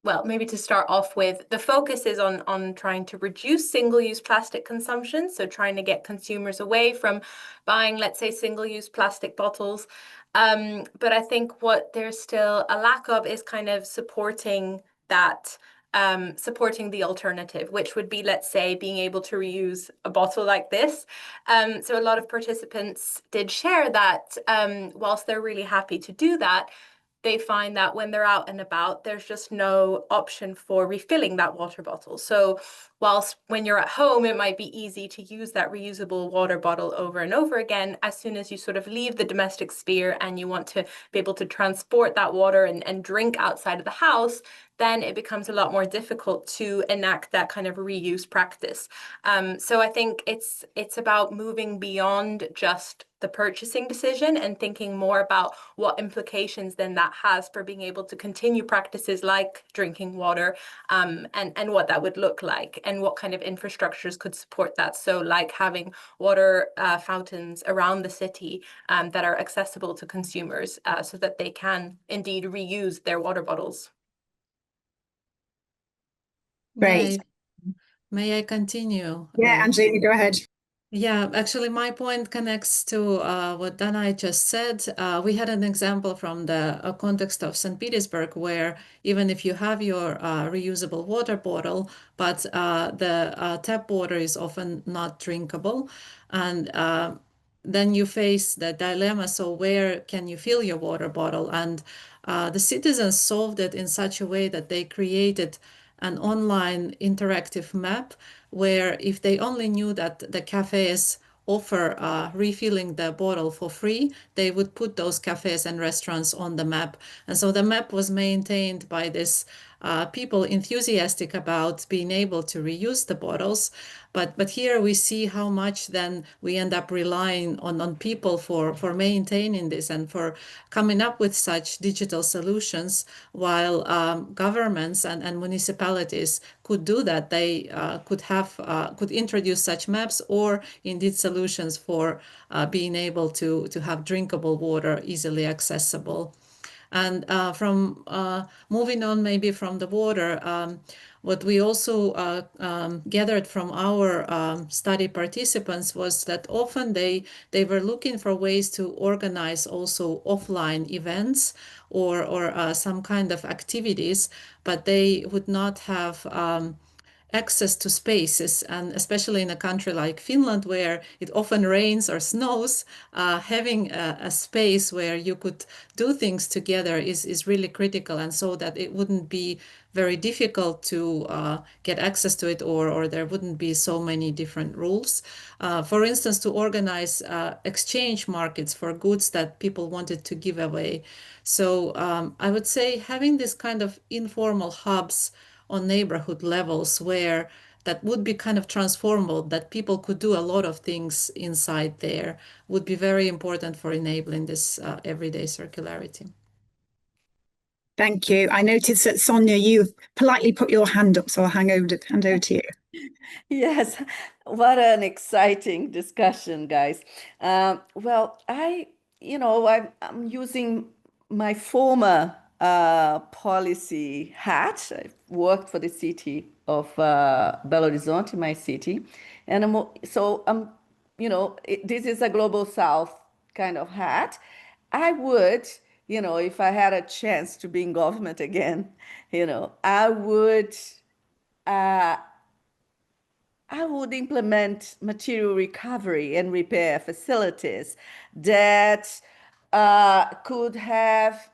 well, maybe to start off with, the focus is on trying to reduce single-use plastic consumption. So trying to get consumers away from buying, let's say, single-use plastic bottles. But I think what there's still a lack of is kind of supporting that, supporting the alternative, which would be, let's say, being able to reuse a bottle like this. So a lot of participants did share that whilst they're really happy to do that, they find that when they're out and about, there's just no option for refilling that water bottle. So whilst when you're at home, it might be easy to use that reusable water bottle over and over again, as soon as you sort of leave the domestic sphere and you want to be able to transport that water and drink outside of the house, then it becomes a lot more difficult to enact that kind of reuse practice. So I think it's about moving beyond just the purchasing decision and thinking more about what implications then that has for being able to continue practices like drinking water, and what that would look like and what kind of infrastructures could support that. So like having water fountains around the city that are accessible to consumers so that they can indeed reuse their water bottles. Great. May I continue? Yeah, Angelina, go ahead. Yeah, actually, my point connects to what Danai just said. We had an example from the context of St. Petersburg, where even if you have your reusable water bottle, but the tap water is often not drinkable, and then you face the dilemma, so where can you fill your water bottle? And the citizens solved it in such a way that they created an online interactive map where if they only knew that the cafes offer refilling the bottle for free, they would put those cafes and restaurants on the map. And so the map was maintained by this people enthusiastic about being able to reuse the bottles. But here we see how much then we end up relying on people for maintaining this and for coming up with such digital solutions, while governments and municipalities could do that. They could introduce such maps or indeed solutions for being able to have drinkable water easily accessible. And from moving on maybe from the water, what we also gathered from our study participants was that often they were looking for ways to organize also offline events or some kind of activities, but they would not have access to spaces, and especially in a country like Finland, where it often rains or snows, having a space where you could do things together is really critical, and so that it wouldn't be very difficult to get access to it, or there wouldn't be so many different rules. For instance, to organize exchange markets for goods that people wanted to give away. So I would say having this kind of informal hubs on neighborhood levels where that would be kind of transformable, that people could do a lot of things inside there, would be very important for enabling this everyday circularity. Thank you. I noticed that Sonia, you politely put your hand up, so I'll hand over to you. Yes, what an exciting discussion, guys. Well, I'm using my former policy hat. I've worked for the city of Belo Horizonte, my city, and this is a global South kind of hat. I would, if I had a chance to be in government again, I would implement material recovery and repair facilities that could have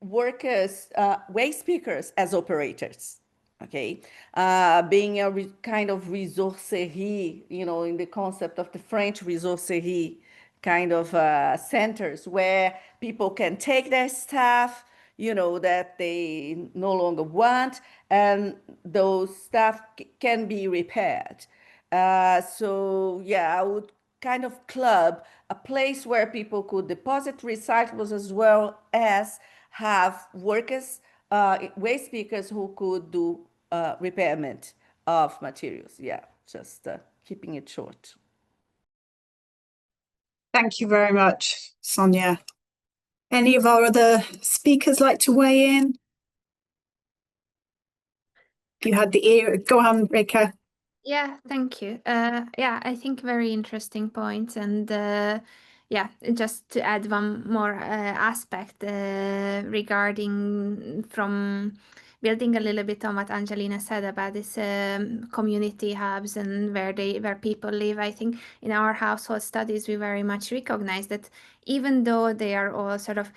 workers, waste pickers as operators. okay? Being a kind of ressourcerie, you know, in the concept of the French ressourcerie kind of centers where people can take their stuff, you know, that they no longer want, and those stuff can be repaired. So yeah, I would kind of club a place where people could deposit recyclables as well as have workers, waste pickers who could do repairment of materials. Yeah, just keeping it short. Thank you very much, Sonia. Any of our other speakers like to weigh in? You had the ear. Go on, Reka. Yeah, thank you. Yeah, I think very interesting point. And yeah, just to add one more aspect regarding from building a little bit on what Angelina said about this community hubs and where people live. I think in our household studies, we very much recognize that even though they are all sort of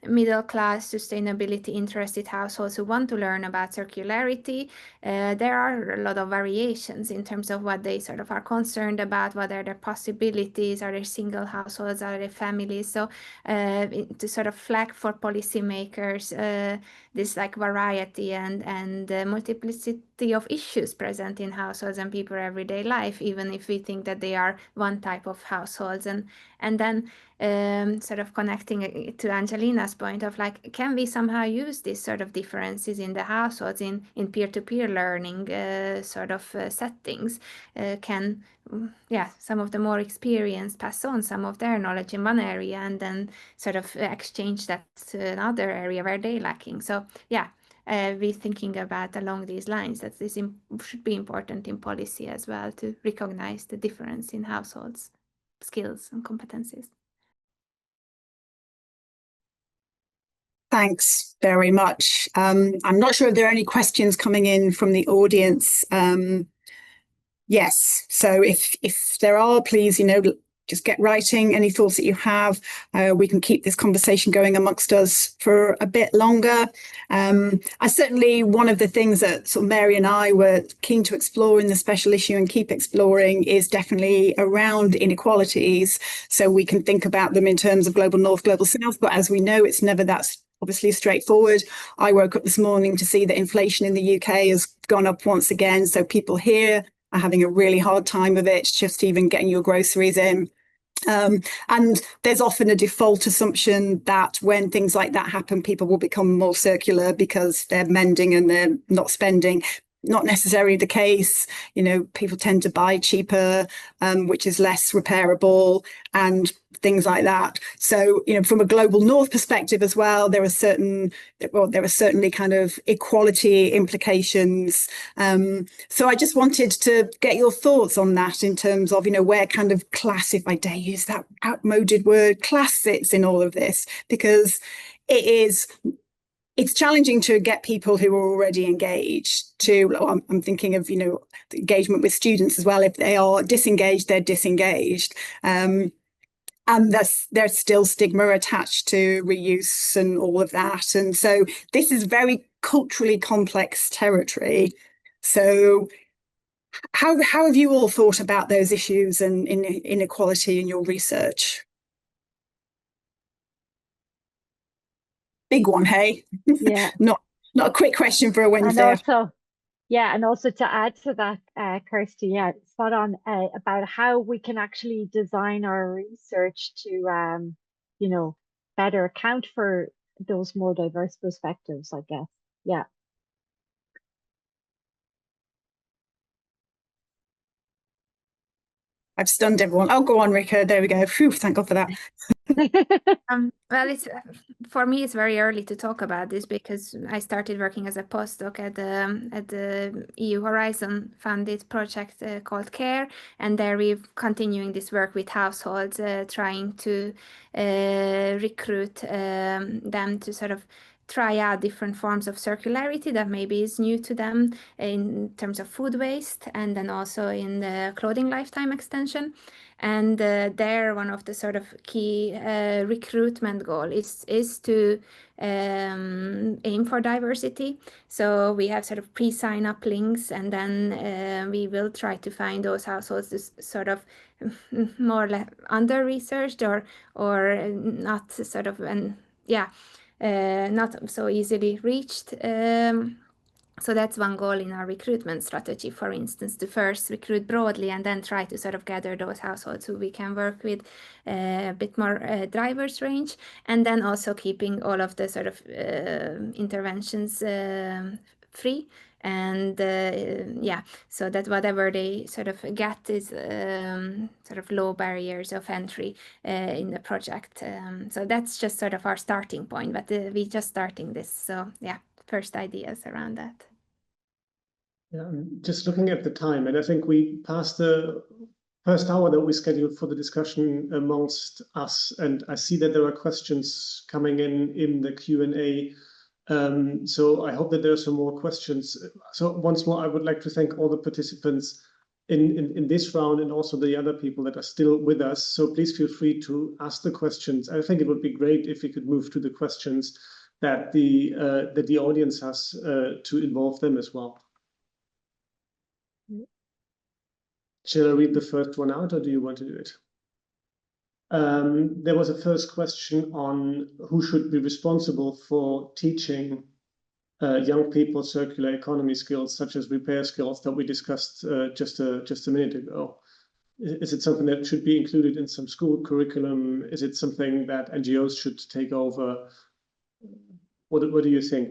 middle class, sustainability interested households who want to learn about circularity, there are a lot of variations in terms of what they sort of are concerned about, what are their possibilities, are there single households, are there families? So to sort of flag for policymakers this like variety and multiplicity of issues present in households and people's everyday life, even if we think that they are one type of households. And then sort of connecting it to Angelina's point of like, can we somehow use these sort of differences in the households in peer-to-peer learning sort of settings? Can some of the more experienced pass on some of their knowledge in one area and then sort of exchange that to another area where they're lacking? So yeah, we're thinking about along these lines that this should be important in policy as well, to recognize the difference in households, skills and competencies. Thanks very much. I'm not sure if there are any questions coming in from the audience. Yes, so if there are, please, just get writing any thoughts that you have. We can keep this conversation going amongst us for a bit longer. I certainly, one of the things that sort of Mary and I were keen to explore in the special issue and keep exploring is definitely around inequalities. So we can think about them in terms of global north, global south, but as we know, it's never that obviously straightforward. I woke up this morning to see that inflation in the UK has gone up once again. So people here are having a really hard time of it, just even getting your groceries in. And there's often a default assumption that when things like that happen, people will become more circular because they're mending and they're not spending. Not necessarily the case. People tend to buy cheaper, which is less repairable and things like that. So, from a global north perspective as well, there are certainly kind of equality implications. So I just wanted to get your thoughts on that in terms of, where kind of class, if I dare use that outmoded word, class sits in all of this, because it's challenging to get people who are already engaged to, I'm thinking of, the engagement with students as well. If they are disengaged, they're disengaged. And there's still stigma attached to reuse and all of that. And so this is very culturally complex territory. So how have you all thought about those issues and inequality in your research? Big one, hey? Yeah. Not a quick question for a Wednesday. And also to add to that, Kirsty, spot on about how we can actually design our research to, better account for those more diverse perspectives, I guess. Yeah. I've stunned everyone. Oh, go on, Reka. There we go. Phew, thank God for that. Well, it's for me, it's very early to talk about this because I started working as a postdoc at the EU Horizon funded project called CARE, and there we're continuing this work with households, trying to recruit them to sort of try out different forms of circularity that maybe is new to them in terms of food waste, and then also in the clothing lifetime extension. And there, one of the sort of key recruitment goal is to aim for diversity. So we have sort of pre-sign up links, and then we will try to find those households is sort of more or less under-researched or not sort of, not so easily reached. So that's one goal in our recruitment strategy, for instance, to first recruit broadly and then try to sort of gather those households who we can work with a bit more diverse range, and then also keeping all of the sort of interventions free. And so that whatever they sort of get is sort of low barriers of entry in the project. So that's just sort of our starting point, but we're just starting this. So yeah, first ideas around that. Yeah, I'm just looking at the time, and I think we passed the first hour that we scheduled for the discussion amongst us, and I see that there are questions coming in the Q&A. So I hope that there are some more questions. So once more, I would like to thank all the participants in this round and also the other people that are still with us. So please feel free to ask the questions. I think it would be great if we could move to the questions that the audience has to involve them as well. Shall I read the first one out, or do you want to do it? There was a first question on who should be responsible for teaching young people circular economy skills, such as repair skills that we discussed just a minute ago. Is it something that should be included in some school curriculum? Is it something that NGOs should take over? What do you think?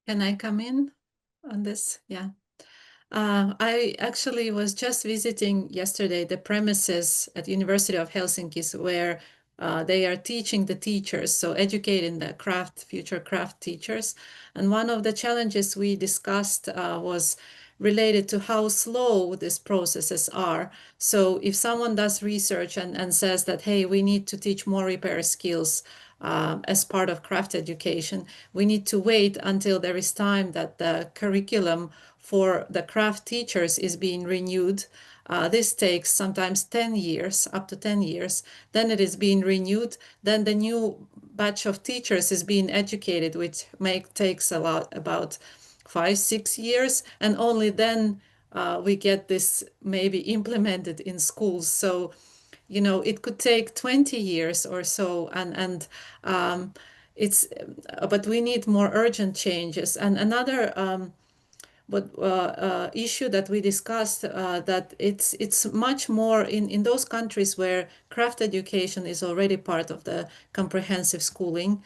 Can I come in on this? Yeah. I actually was just visiting yesterday the premises at University of Helsinki, where they are teaching the teachers, so educating the future craft teachers. And one of the challenges we discussed was related to how slow these processes are. So if someone does research and says that, hey, we need to teach more repair skills as part of craft education, we need to wait until there is time that the curriculum for the craft teachers is being renewed. This takes sometimes 10 years, up to 10 years. Then it is being renewed. Then the new batch of teachers is being educated, which takes about 5-6 years. And only then we get this maybe implemented in schools. So, you know, it could take 20 years or so. But we need more urgent changes. And another issue that we discussed, that it's much more in those countries where craft education is already part of the comprehensive schooling.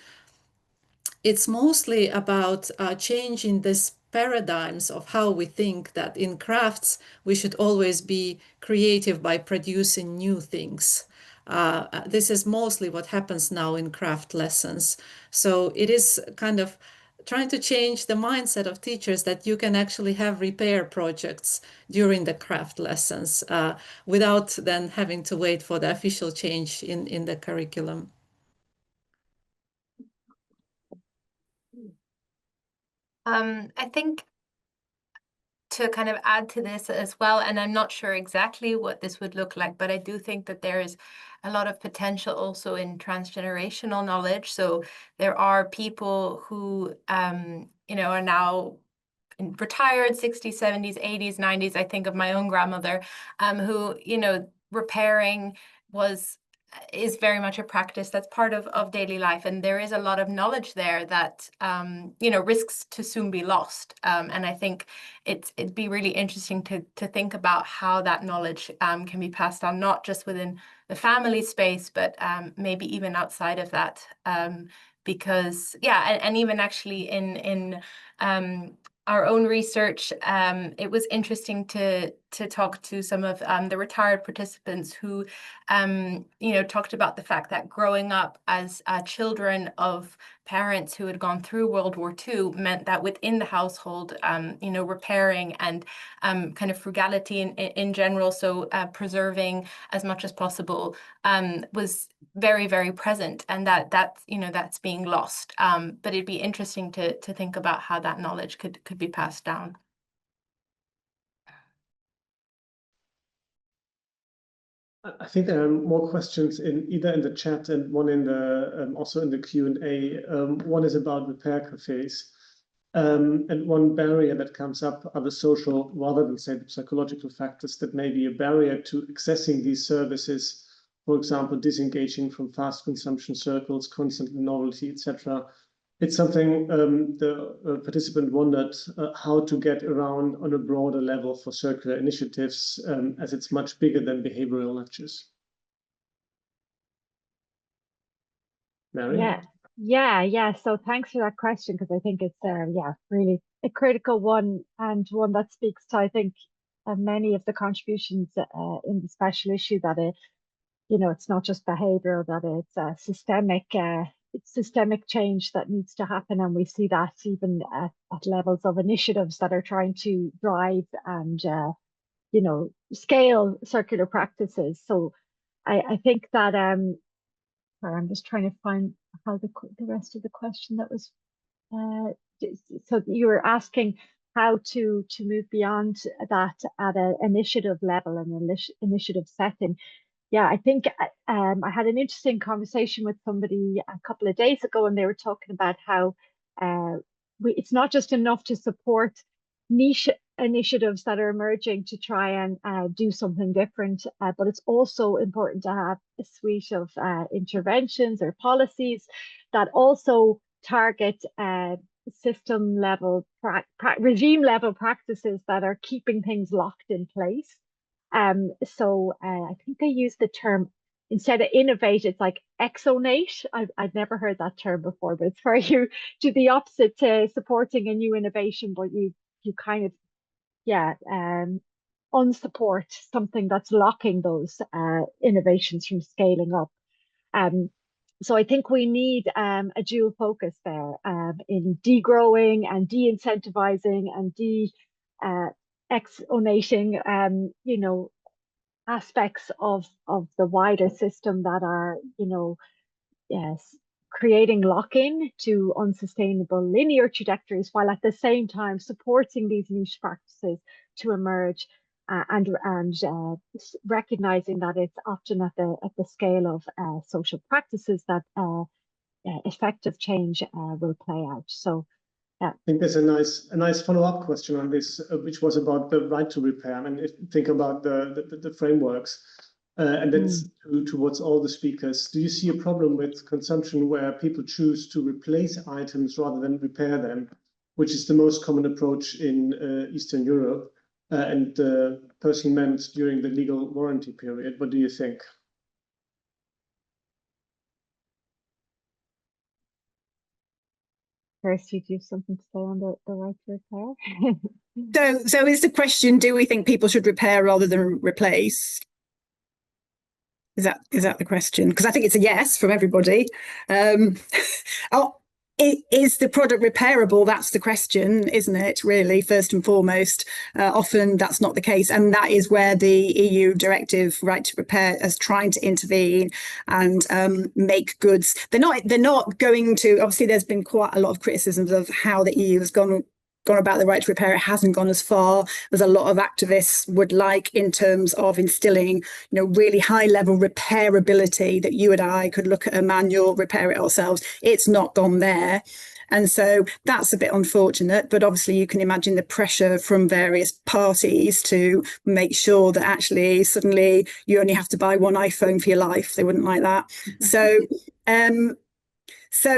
It's mostly about changing this paradigms of how we think that in crafts we should always be creative by producing new things. This is mostly what happens now in craft lessons. So it is kind of trying to change the mindset of teachers that you can actually have repair projects during the craft lessons without then having to wait for the official change in the curriculum. I think to kind of add to this as well, and I'm not sure exactly what this would look like, but I do think that there is a lot of potential also in transgenerational knowledge. So there are people who, you know, are now retired, 60s, 70s, 80s, 90s. I think of my own grandmother, who, you know, repairing is very much a practice that's part of daily life, and there is a lot of knowledge there that you know, risks to soon be lost, and I think it'd be really interesting to think about how that knowledge can be passed on, not just within the family space, but maybe even outside of that, because yeah, and even actually in our own research, it was interesting to talk to some of the retired participants who, you know, talked about the fact that growing up as children of parents who had gone through World War II meant that within the household, you know, repairing and kind of frugality in general, so preserving as much as possible, was very, very present, and that's, you know, that's being lost. But it'd be interesting to think about how that knowledge could be passed down. I think there are more questions either in the chat and one in the also in the Q&A. One is about repair cafes, and one barrier that comes up are the social, rather than say the psychological factors that may be a barrier to accessing these services. For example, disengaging from fast consumption circles, constant novelty, etc. It's something the participant wondered how to get around on a broader level for circular initiatives, as it's much bigger than behavioral lectures. Mary? Yeah. So thanks for that question, because I think it's really a critical one, and one that speaks to, I think, many of the contributions in the special issue, that you know, it's not just behavioral, that it's systemic change that needs to happen, and we see that even at levels of initiatives that are trying to drive and you know, scale circular practices. So I think that I'm just trying to find how the rest of the question that was so you were asking how to move beyond that at an initiative level and initiative setting. Yeah, I think I had an interesting conversation with somebody a couple of days ago, and they were talking about how it's not just enough to support niche initiatives that are emerging to try and do something different, but it's also important to have a suite of interventions or policies that also target system level, regime level practices that are keeping things locked in place. So I think they use the term, instead of innovate, it's like exonate. I've never heard that term before, but it's where you do the opposite to supporting a new innovation, but you kind of unsupport something that's locking those innovations from scaling up. So I think we need a dual focus there in degrowing and de-incentivizing and exonating, you know, aspects of the wider system that are, you know, creating lock-in to unsustainable linear trajectories, while at the same time supporting these niche practices to emerge, and recognizing that it's often at the scale of social practices that effective change will play out. So I think there's a nice follow-up question on this, which was about the right to repair. I mean, if you think about the frameworks, and that's towards all the speakers. Do you see a problem with consumption where people choose to replace items rather than repair them, which is the most common approach in Eastern Europe, and the person meant during the legal warranty period? What do you think? First, you do something to say on the right to repair? So is the question, do we think people should repair rather than replace? Is that the question? Because I think it's a yes from everybody. Is the product repairable? That's the question, isn't it, really, first and foremost? Often that's not the case, and that is where the EU directive right to repair is trying to intervene and make goods. They're not going to, obviously there's been quite a lot of criticisms of how the EU has gone about the right to repair. It hasn't gone as far as a lot of activists would like, in terms of instilling, you know, really high level repairability, that you and I could look at a manual, repair it ourselves. It's not gone there. And so that's a bit unfortunate, but obviously you can imagine the pressure from various parties to make sure that actually suddenly you only have to buy one iPhone for your life. They wouldn't like that. So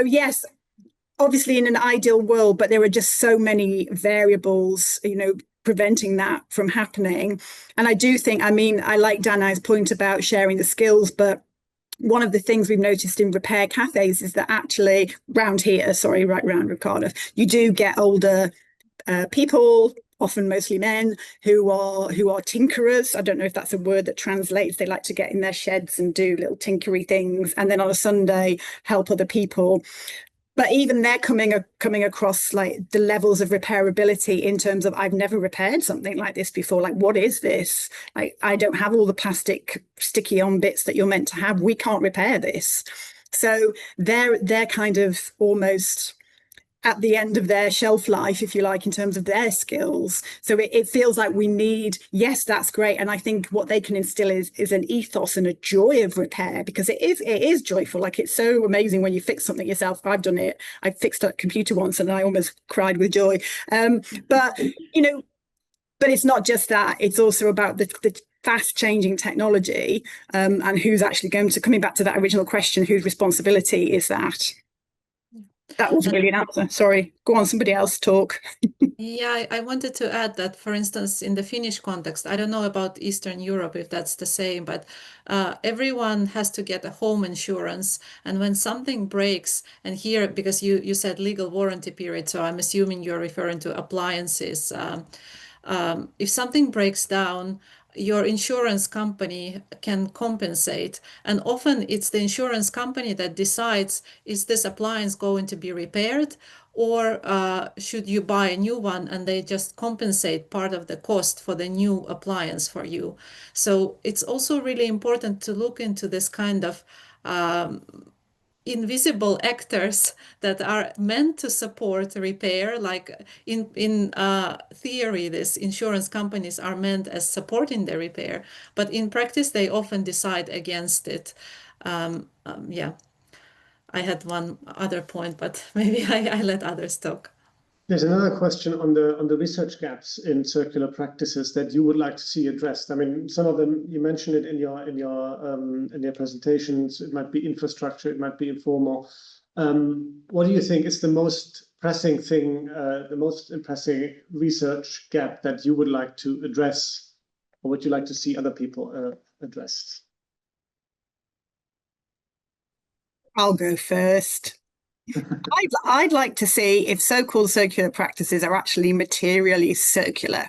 yes, obviously in an ideal world, but there are just so many variables, you know, preventing that from happening. And I do think, I mean, I like Danai's point about sharing the skills, but one of the things we've noticed in repair cafes is that actually round here, sorry, right round Ricardo, you do get older people, often mostly men, who are tinkerers. I don't know if that's a word that translates. They like to get in their sheds and do little tinkery things, and then on a Sunday help other people. But even they're coming across like the levels of repairability in terms of, I've never repaired something like this before. Like, what is this? Like, I don't have all the plastic sticky on bits that you're meant to have. We can't repair this. So they're kind of almost at the end of their shelf life, if you like, in terms of their skills. So it feels like we need, yes, that's great. And I think what they can instill is an ethos and a joy of repair, because it is joyful. Like, it's so amazing when you fix something yourself. I've done it. I fixed a computer once and I almost cried with joy. But, you know, but it's not just that. It's also about the fast changing technology, and who's actually going to, coming back to that original question, whose responsibility is that? That wasn't really an answer. Sorry. Go on, somebody else talk. Yeah, I wanted to add that, for instance, in the Finnish context, I don't know about Eastern Europe if that's the same, but everyone has to get a home insurance. And when something breaks, and here, because you said legal warranty period, so I'm assuming you're referring to appliances. If something breaks down, your insurance company can compensate. And often it's the insurance company that decides, is this appliance going to be repaired, or should you buy a new one, and they just compensate part of the cost for the new appliance for you. So it's also really important to look into this kind of invisible actors that are meant to support repair. Like in theory, these insurance companies are meant as supporting the repair, but in practice they often decide against it. Yeah, I had one other point, but maybe I let others talk. There's another question on the research gaps in circular practices that you would like to see addressed. I mean, some of them you mentioned it in your presentations. It might be infrastructure, it might be informal. What do you think is the most pressing thing, the most pressing research gap that you would like to address, or would you like to see other people addressed? I'll go first. I'd like to see if so-called circular practices are actually materially circular,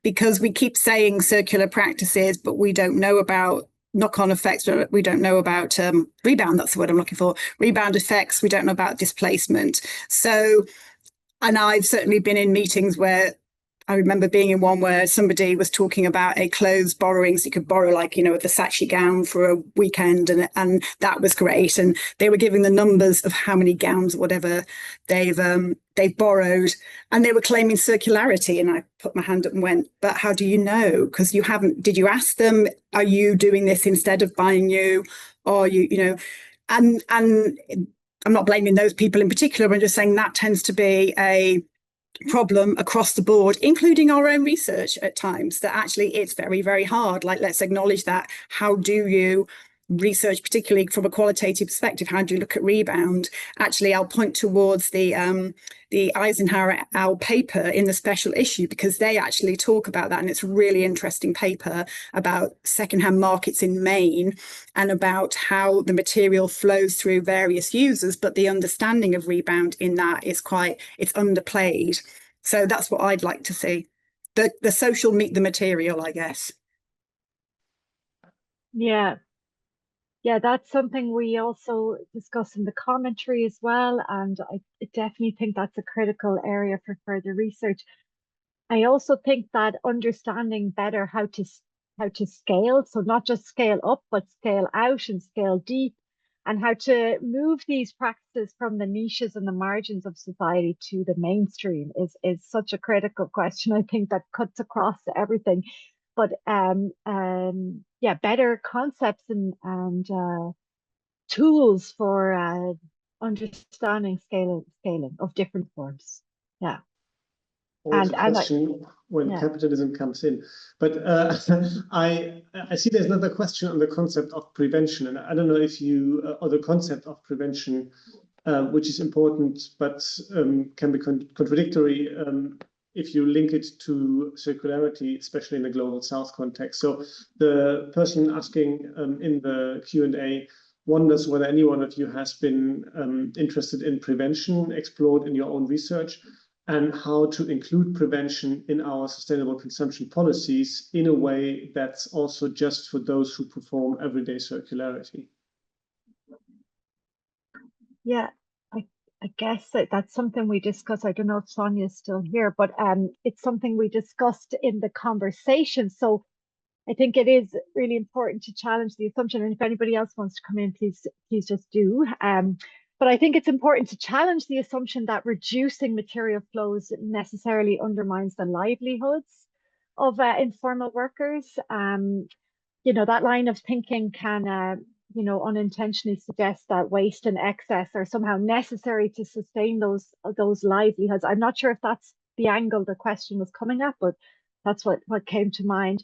because we keep saying circular practices, but we don't know about knock-on effects. We don't know about rebound. That's the word I'm looking for. Rebound effects. We don't know about displacement. So, and I've certainly been in meetings where I remember being in one where somebody was talking about a clothes borrowing, so you could borrow, like, you know, a Versace gown for a weekend, and that was great. And they were giving the numbers of how many gowns or whatever they've borrowed, and they were claiming circularity. And I put my hand up and went, but how do you know? Because you haven't. Did you ask them? Are you doing this instead of buying new? Or you know, and I'm not blaming those people in particular. I'm just saying that tends to be a problem across the board, including our own research at times, that actually it's very, very hard. Like, let's acknowledge that. How do you research, particularly from a qualitative perspective? How do you look at rebound? Actually, I'll point towards the Eisenhower Owl paper in the special issue, because they actually talk about that, and it's a really interesting paper about secondhand markets in Maine and about how the material flows through various users, but the understanding of rebound in that is it's underplayed. So that's what I'd like to see. The social meet the material, I guess. Yeah, that's something we also discuss in the commentary as well, and I definitely think that's a critical area for further research. I also think that understanding better how to scale, so not just scale up, but scale out and scale deep, and how to move these practices from the niches and the margins of society to the mainstream is such a critical question. I think that cuts across everything. But yeah, better concepts and tools for understanding scaling of different forms. Yeah. Always a question when capitalism comes in. But I see there's another question on the concept of prevention, and I don't know if you or the concept of prevention, which is important, but can be contradictory if you link it to circularity, especially in the global south context. So the person asking in the Q&A wonders whether any one of you has been interested in prevention, explored in your own research, and how to include prevention in our sustainable consumption policies in a way that's also just for those who perform everyday circularity. Yeah, I I guess that's something we discussed. I don't know if Sonia's still here, but it's something we discussed in the conversation. So I think it is really important to challenge the assumption. And if anybody else wants to come in, please just do. But I think it's important to challenge the assumption that reducing material flows necessarily undermines the livelihoods of informal workers. You know, that line of thinking can, you know, unintentionally suggest that waste and excess are somehow necessary to sustain those livelihoods. I'm not sure if that's the angle the question was coming at, but that's what came to mind.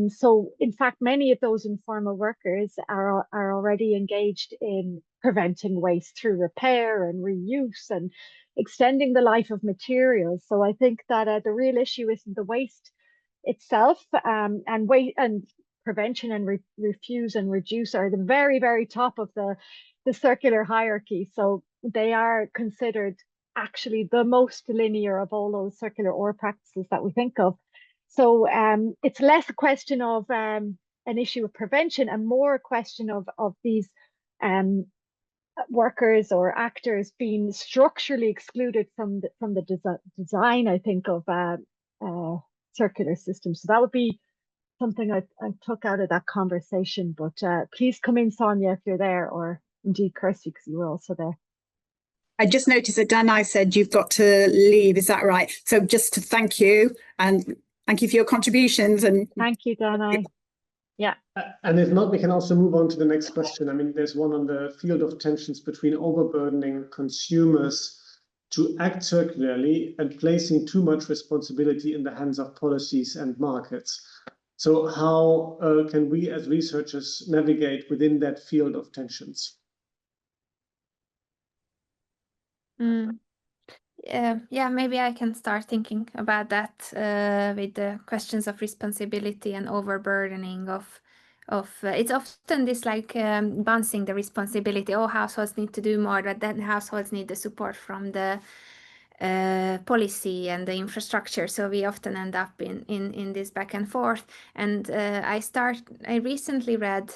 So in fact, many of those informal workers are already engaged in preventing waste through repair and reuse and extending the life of materials. So I think that the real issue isn't the waste itself, and prevention and refuse and reduce are the very, very top of the circular hierarchy. So they are considered actually the most linear of all those circular ore practices that we think of. So it's less a question of an issue of prevention and more a question of these workers or actors being structurally excluded from the design, I think, of circular systems. So that would be something I took out of that conversation. But please come in, Sonia, if you're there, or indeed Kirsty, because you were also there. I just noticed that Danai said you've got to leave. Is that right? So just to thank you, and thank you for your contributions. And thank you, Danai. Yeah. And if not, we can also move on to the next question. I mean, there's one on the field of tensions between overburdening consumers to act circularly and placing too much responsibility in the hands of policies and markets. So how can we as researchers navigate within that field of tensions? Yeah, maybe I can start thinking about that with the questions of responsibility and overburdening of it's often this like bouncing the responsibility. Oh, households need to do more, but then households need the support from the policy and the infrastructure. So we often end up in this back and forth. And I recently read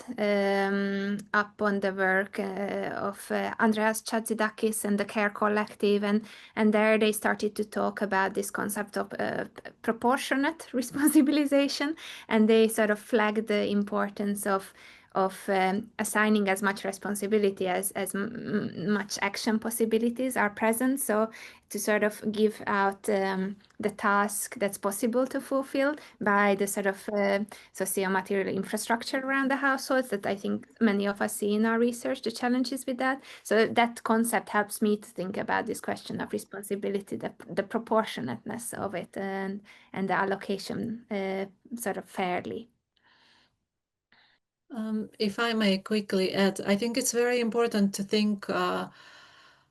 up on the work of Andreas Chatzidakis and the Care Collective, and there they started to talk about this concept of proportionate responsibilization, and they sort of flagged the importance of assigning as much responsibility as much action possibilities are present. So to sort of give out the task that's possible to fulfill by the sort of socio-material infrastructure around the households that I think many of us see in our research, the challenges with that. So that concept helps me to think about this question of responsibility, the proportionateness of it, and the allocation sort of fairly. If I may quickly add, I think it's very important to think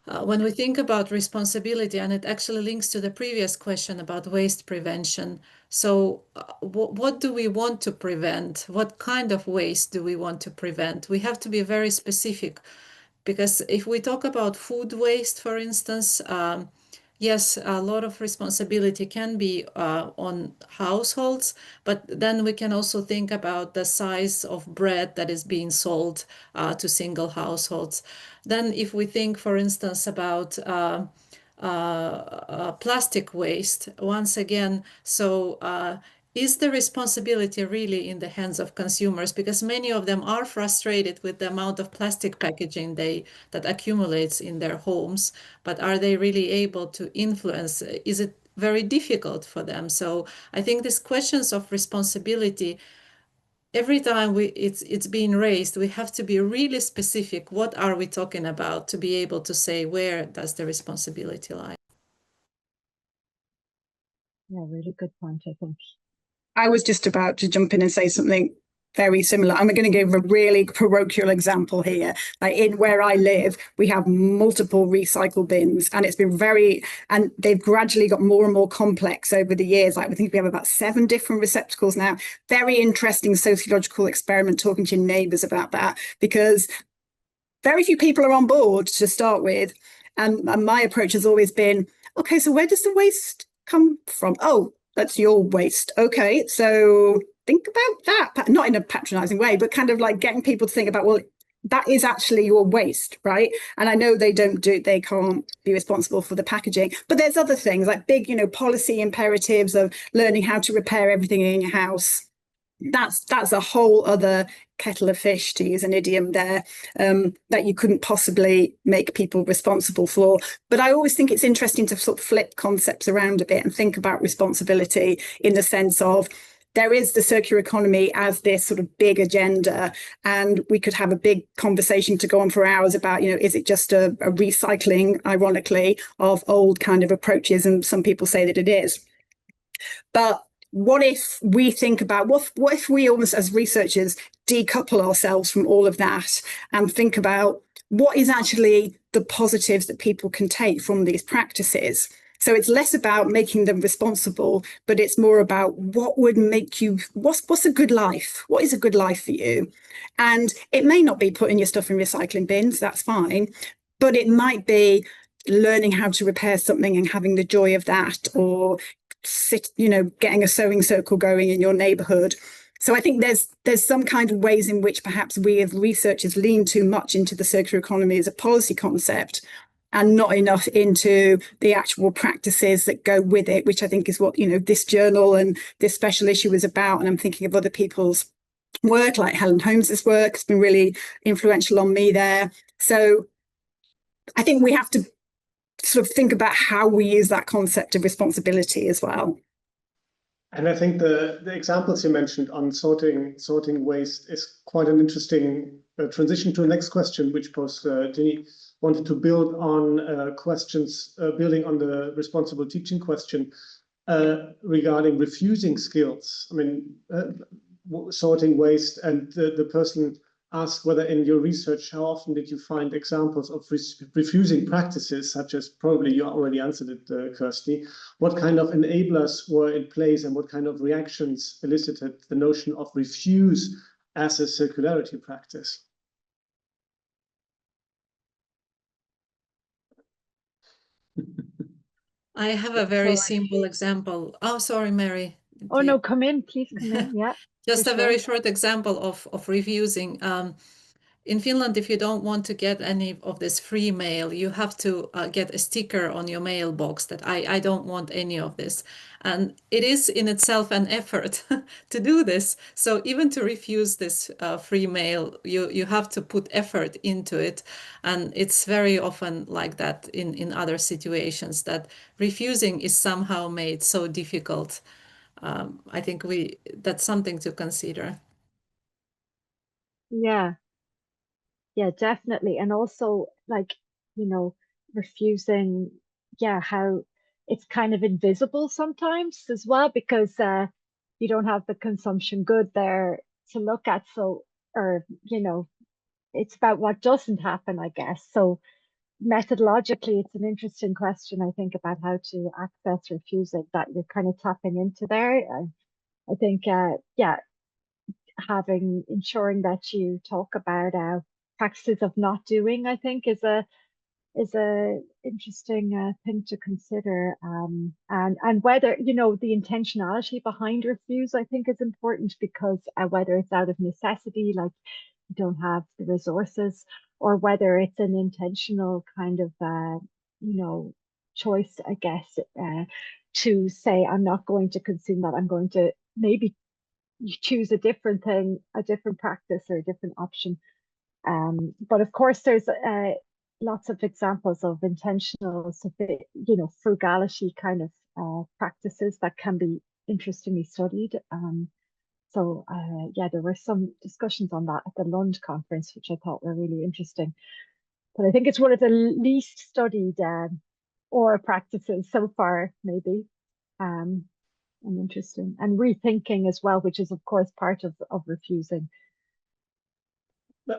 when we think about responsibility, and it actually links to the previous question about waste prevention. So what do we want to prevent? What kind of waste do we want to prevent? We have to be very specific, because if we talk about food waste, for instance, yes, a lot of responsibility can be on households, but then we can also think about the size of bread that is being sold to single households. Then if we think, for instance, about plastic waste, once again, so is the responsibility really in the hands of consumers? Because many of them are frustrated with the amount of plastic packaging that accumulates in their homes, but are they really able to influence? Is it very difficult for them? So I think these questions of responsibility, every time it's being raised, we have to be really specific. What are we talking about to be able to say, where does the responsibility lie? Yeah, really good point, I think. I was just about to jump in and say something very similar. I'm going to give a really parochial example here. Like in where I live, we have multiple recycle bins, and it's been and they've gradually got more and more complex over the years. Like I think we have about 7 different receptacles now. Very interesting sociological experiment talking to your neighbours about that, because very few people are on board to start with. And my approach has always been, okay, so where does the waste come from? Oh, that's your waste. Okay, so think about that. Not in a patronizing way, but kind of like getting people to think about, well, that is actually your waste, right? And I know they can't be responsible for the packaging, but there's other things like big, policy imperatives of learning how to repair everything in your house. That's a whole other kettle of fish, to use an idiom there, that you couldn't possibly make people responsible for. But I always think it's interesting to sort of flip concepts around a bit and think about responsibility in the sense of, there is the circular economy as this sort of big agenda, and we could have a big conversation to go on for hours about, is it just a recycling, ironically, of old kind of approaches? And some people say that it is. But what if we think about, what if we almost as researchers decouple ourselves from all of that and think about what is actually the positives that people can take from these practices? So it's less about making them responsible, but it's more about what would make you, what's a good life? What is a good life for you? And it may not be putting your stuff in recycling bins, that's fine, but it might be learning how to repair something and having the joy of that, or getting a sewing circle going in your neighborhood. So I think there's some kind of ways in which perhaps we as researchers lean too much into the circular economy as a policy concept, and not enough into the actual practices that go with it, which I think is what, this journal and this special issue is about. And I'm thinking of other people's work, like Helen Holmes's work has been really influential on me there. So I think we have to sort of think about how we use that concept of responsibility as well. And I think the examples you mentioned on sorting waste is quite an interesting transition to the next question, which both Danai wanted to build on questions, building on the responsible teaching question regarding refusing skills. I mean, sorting waste, and the person asked whether in your research, how often did you find examples of refusing practices, such as, probably you already answered it, Kirsty, what kind of enablers were in place and what kind of reactions elicited the notion of refuse as a circularity practice? I have a very simple example. Oh, sorry, Mary. Oh, no, come in, please come in. Yeah. Just a very short example of refusing. In Finland, if you don't want to get any of this free mail, you have to get a sticker on your mailbox that I don't want any of this. And it is in itself an effort to do this. So even to refuse this free mail, you have to put effort into it. And it's very often like that in other situations, that refusing is somehow made so difficult. I think that's something to consider. Yeah, definitely. And also, like, refusing, how it's kind of invisible sometimes as well, because you don't have the consumption good there to look at. So, or, it's about what doesn't happen, I guess. So methodologically, it's an interesting question, I think, about how to access refusing that you're kind of tapping into there. I think, ensuring that you talk about practices of not doing, I think, is a interesting thing to consider. And whether, the intentionality behind refuse, I think, is important, because whether it's out of necessity, like you don't have the resources, or whether it's an intentional kind of, choice, I guess, to say, I'm not going to consume that. I'm going to maybe choose a different thing, a different practice, or a different option. But of course, there's lots of examples of intentional, frugality kind of practices that can be interestingly studied. There were some discussions on that at the Lund conference, which I thought were really interesting. But I think it's one of the least studied or practices so far, maybe. And interesting. And rethinking as well, which is, of course, part of refusing.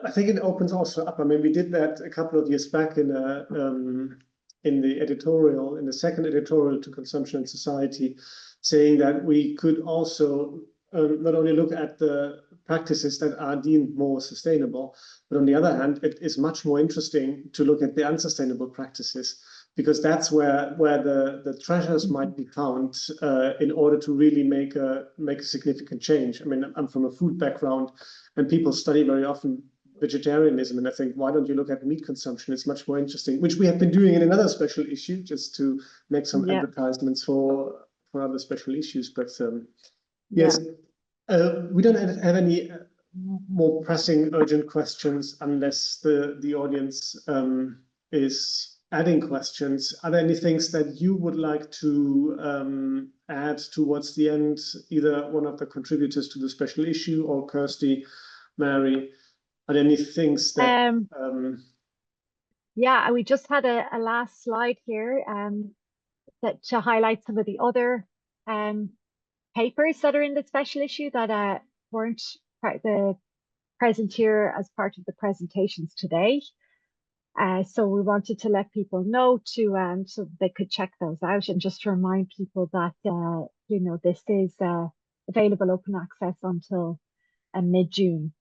I think it opens also up. I mean, we did that a couple of years back in the editorial, in the second editorial to Consumption and Society, saying that we could also not only look at the practices that are deemed more sustainable, but on the other hand, it is much more interesting to look at the unsustainable practices, because that's where the treasures might be found in order to really make a significant change. I mean, I'm from a food background, and people study very often vegetarianism, and I think, why don't you look at meat consumption? It's much more interesting, which we have been doing in another special issue, just to make some advertisements for other special issues. But yes, we don't have any more pressing, urgent questions unless the audience is adding questions. Are there any things that you would like to add towards the end, either one of the contributors to the special issue or Kirsty, Mary? Are there any things that... Yeah, we just had a last slide here that to highlight some of the other papers that are in the special issue that weren't present here as part of the presentations today. So we wanted to let people know to so they could check those out, and just to remind people that you know, this is available open access until mid-June.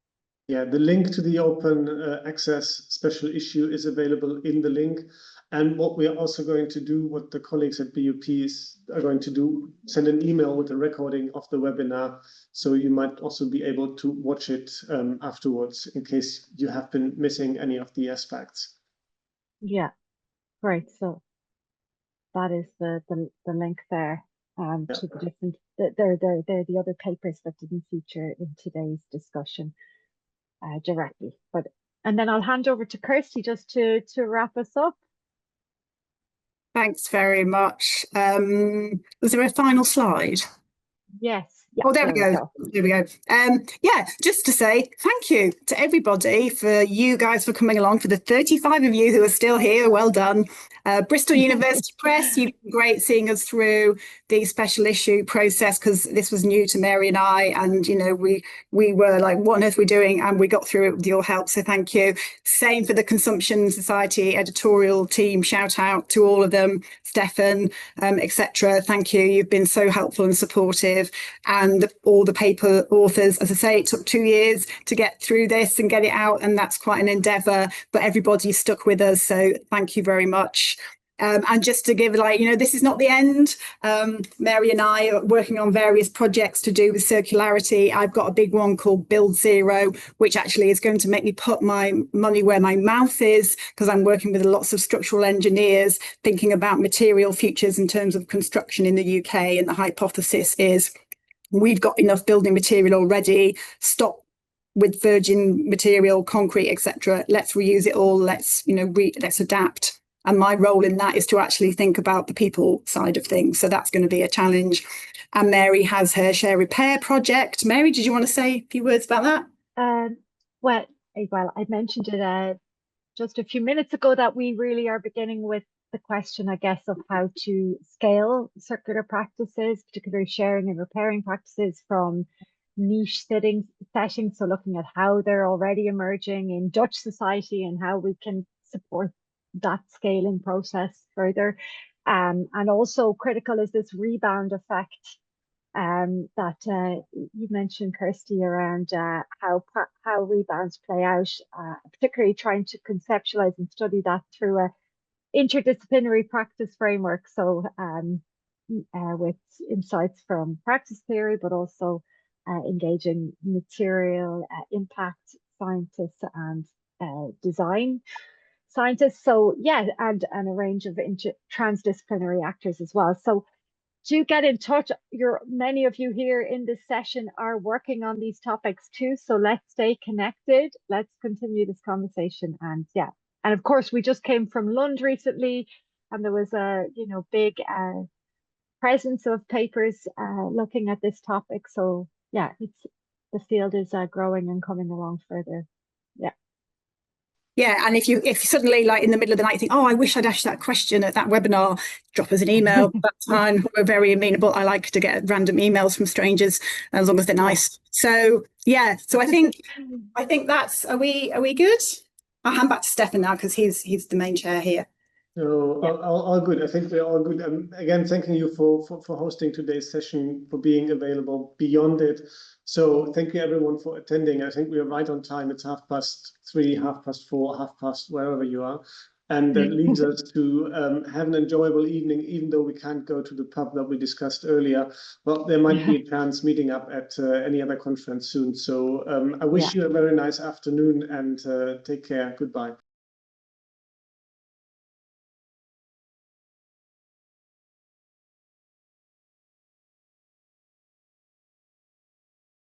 Yeah, the link to the open access special issue is available in the link. And what we are also going to do, what the colleagues at BUP are going to do, send an email with a recording of the webinar. So you might also be able to watch it afterwards in case you have been missing any of the aspects. Yeah, great. So that is the link there to the different, they're the other papers that didn't feature in today's discussion directly. And then I'll hand over to Kirsty just to wrap us up. Thanks very much. Was there a final slide? Yes. Yeah, oh, there we go. There we go. Yeah, just to say thank you to everybody, for you guys for coming along, for the 35 of you who are still here. Well done. Bristol University Press, you've been great seeing us through the special issue process, because this was new to Mary and I, and you know, we were like, what on earth are we doing? And we got through it with your help, so thank you. Same for the Consumption Society editorial team, shout out to all of them, Stefan, etc. Thank you, you've been so helpful and supportive. And all the paper authors, as I say, it took 2 years to get through this and get it out, and that's quite an endeavour, but everybody stuck with us, so thank you very much. And just to give, like, you know, this is not the end. Mary and I are working on various projects to do with circularity. I've got a big one called Build Zero, which actually is going to make me put my money where my mouth is, because I'm working with lots of structural engineers thinking about material futures in terms of construction in the UK, and the hypothesis is we've got enough building material already. Stop with virgin material, concrete, etc. Let's reuse it all. Let's, you know, let's adapt. And my role in that is to actually think about the people side of things. So that's going to be a challenge. And Mary has her share repair project. Mary, did you want to say a few words about that? Well, I mentioned it just a few minutes ago, that we really are beginning with the question, I guess, of how to scale circular practices, particularly sharing and repairing practices, from niche settings. So looking at how they're already emerging in Dutch society and how we can support that scaling process further. And also critical is this rebound effect that you mentioned, Kirsty, around how rebounds play out, particularly trying to conceptualize and study that through a interdisciplinary practice framework. So with insights from practice theory, but also engaging material impact scientists and design scientists. So yeah, and a range of transdisciplinary actors as well. So do get in touch. Many of you here in this session are working on these topics too. So let's stay connected. Let's continue this conversation. And yeah, and of course, we just came from Lund recently, and there was a big presence of papers looking at this topic. So yeah, the field is growing and coming along further. Yeah. Yeah, and if you suddenly, like in the middle of the night, think, oh, I wish I'd asked that question at that webinar, drop us an email. That's fine. We're very amenable. I like to get random emails from strangers, as long as they're nice. So yeah, so I think that's, are we good? I'll hand back to Stefan now, because he's the main chair here. So all good. I think we're all good. Again, thanking you for hosting today's session, for being available beyond it. So thank you everyone for attending. I think we are right on time. It's 3:30, 4:30, wherever you are. And that leads us to have an enjoyable evening, even though we can't go to the pub that we discussed earlier. Well, there might be a chance meeting up at any other conference soon. So I wish you a very nice afternoon and take care. Goodbye.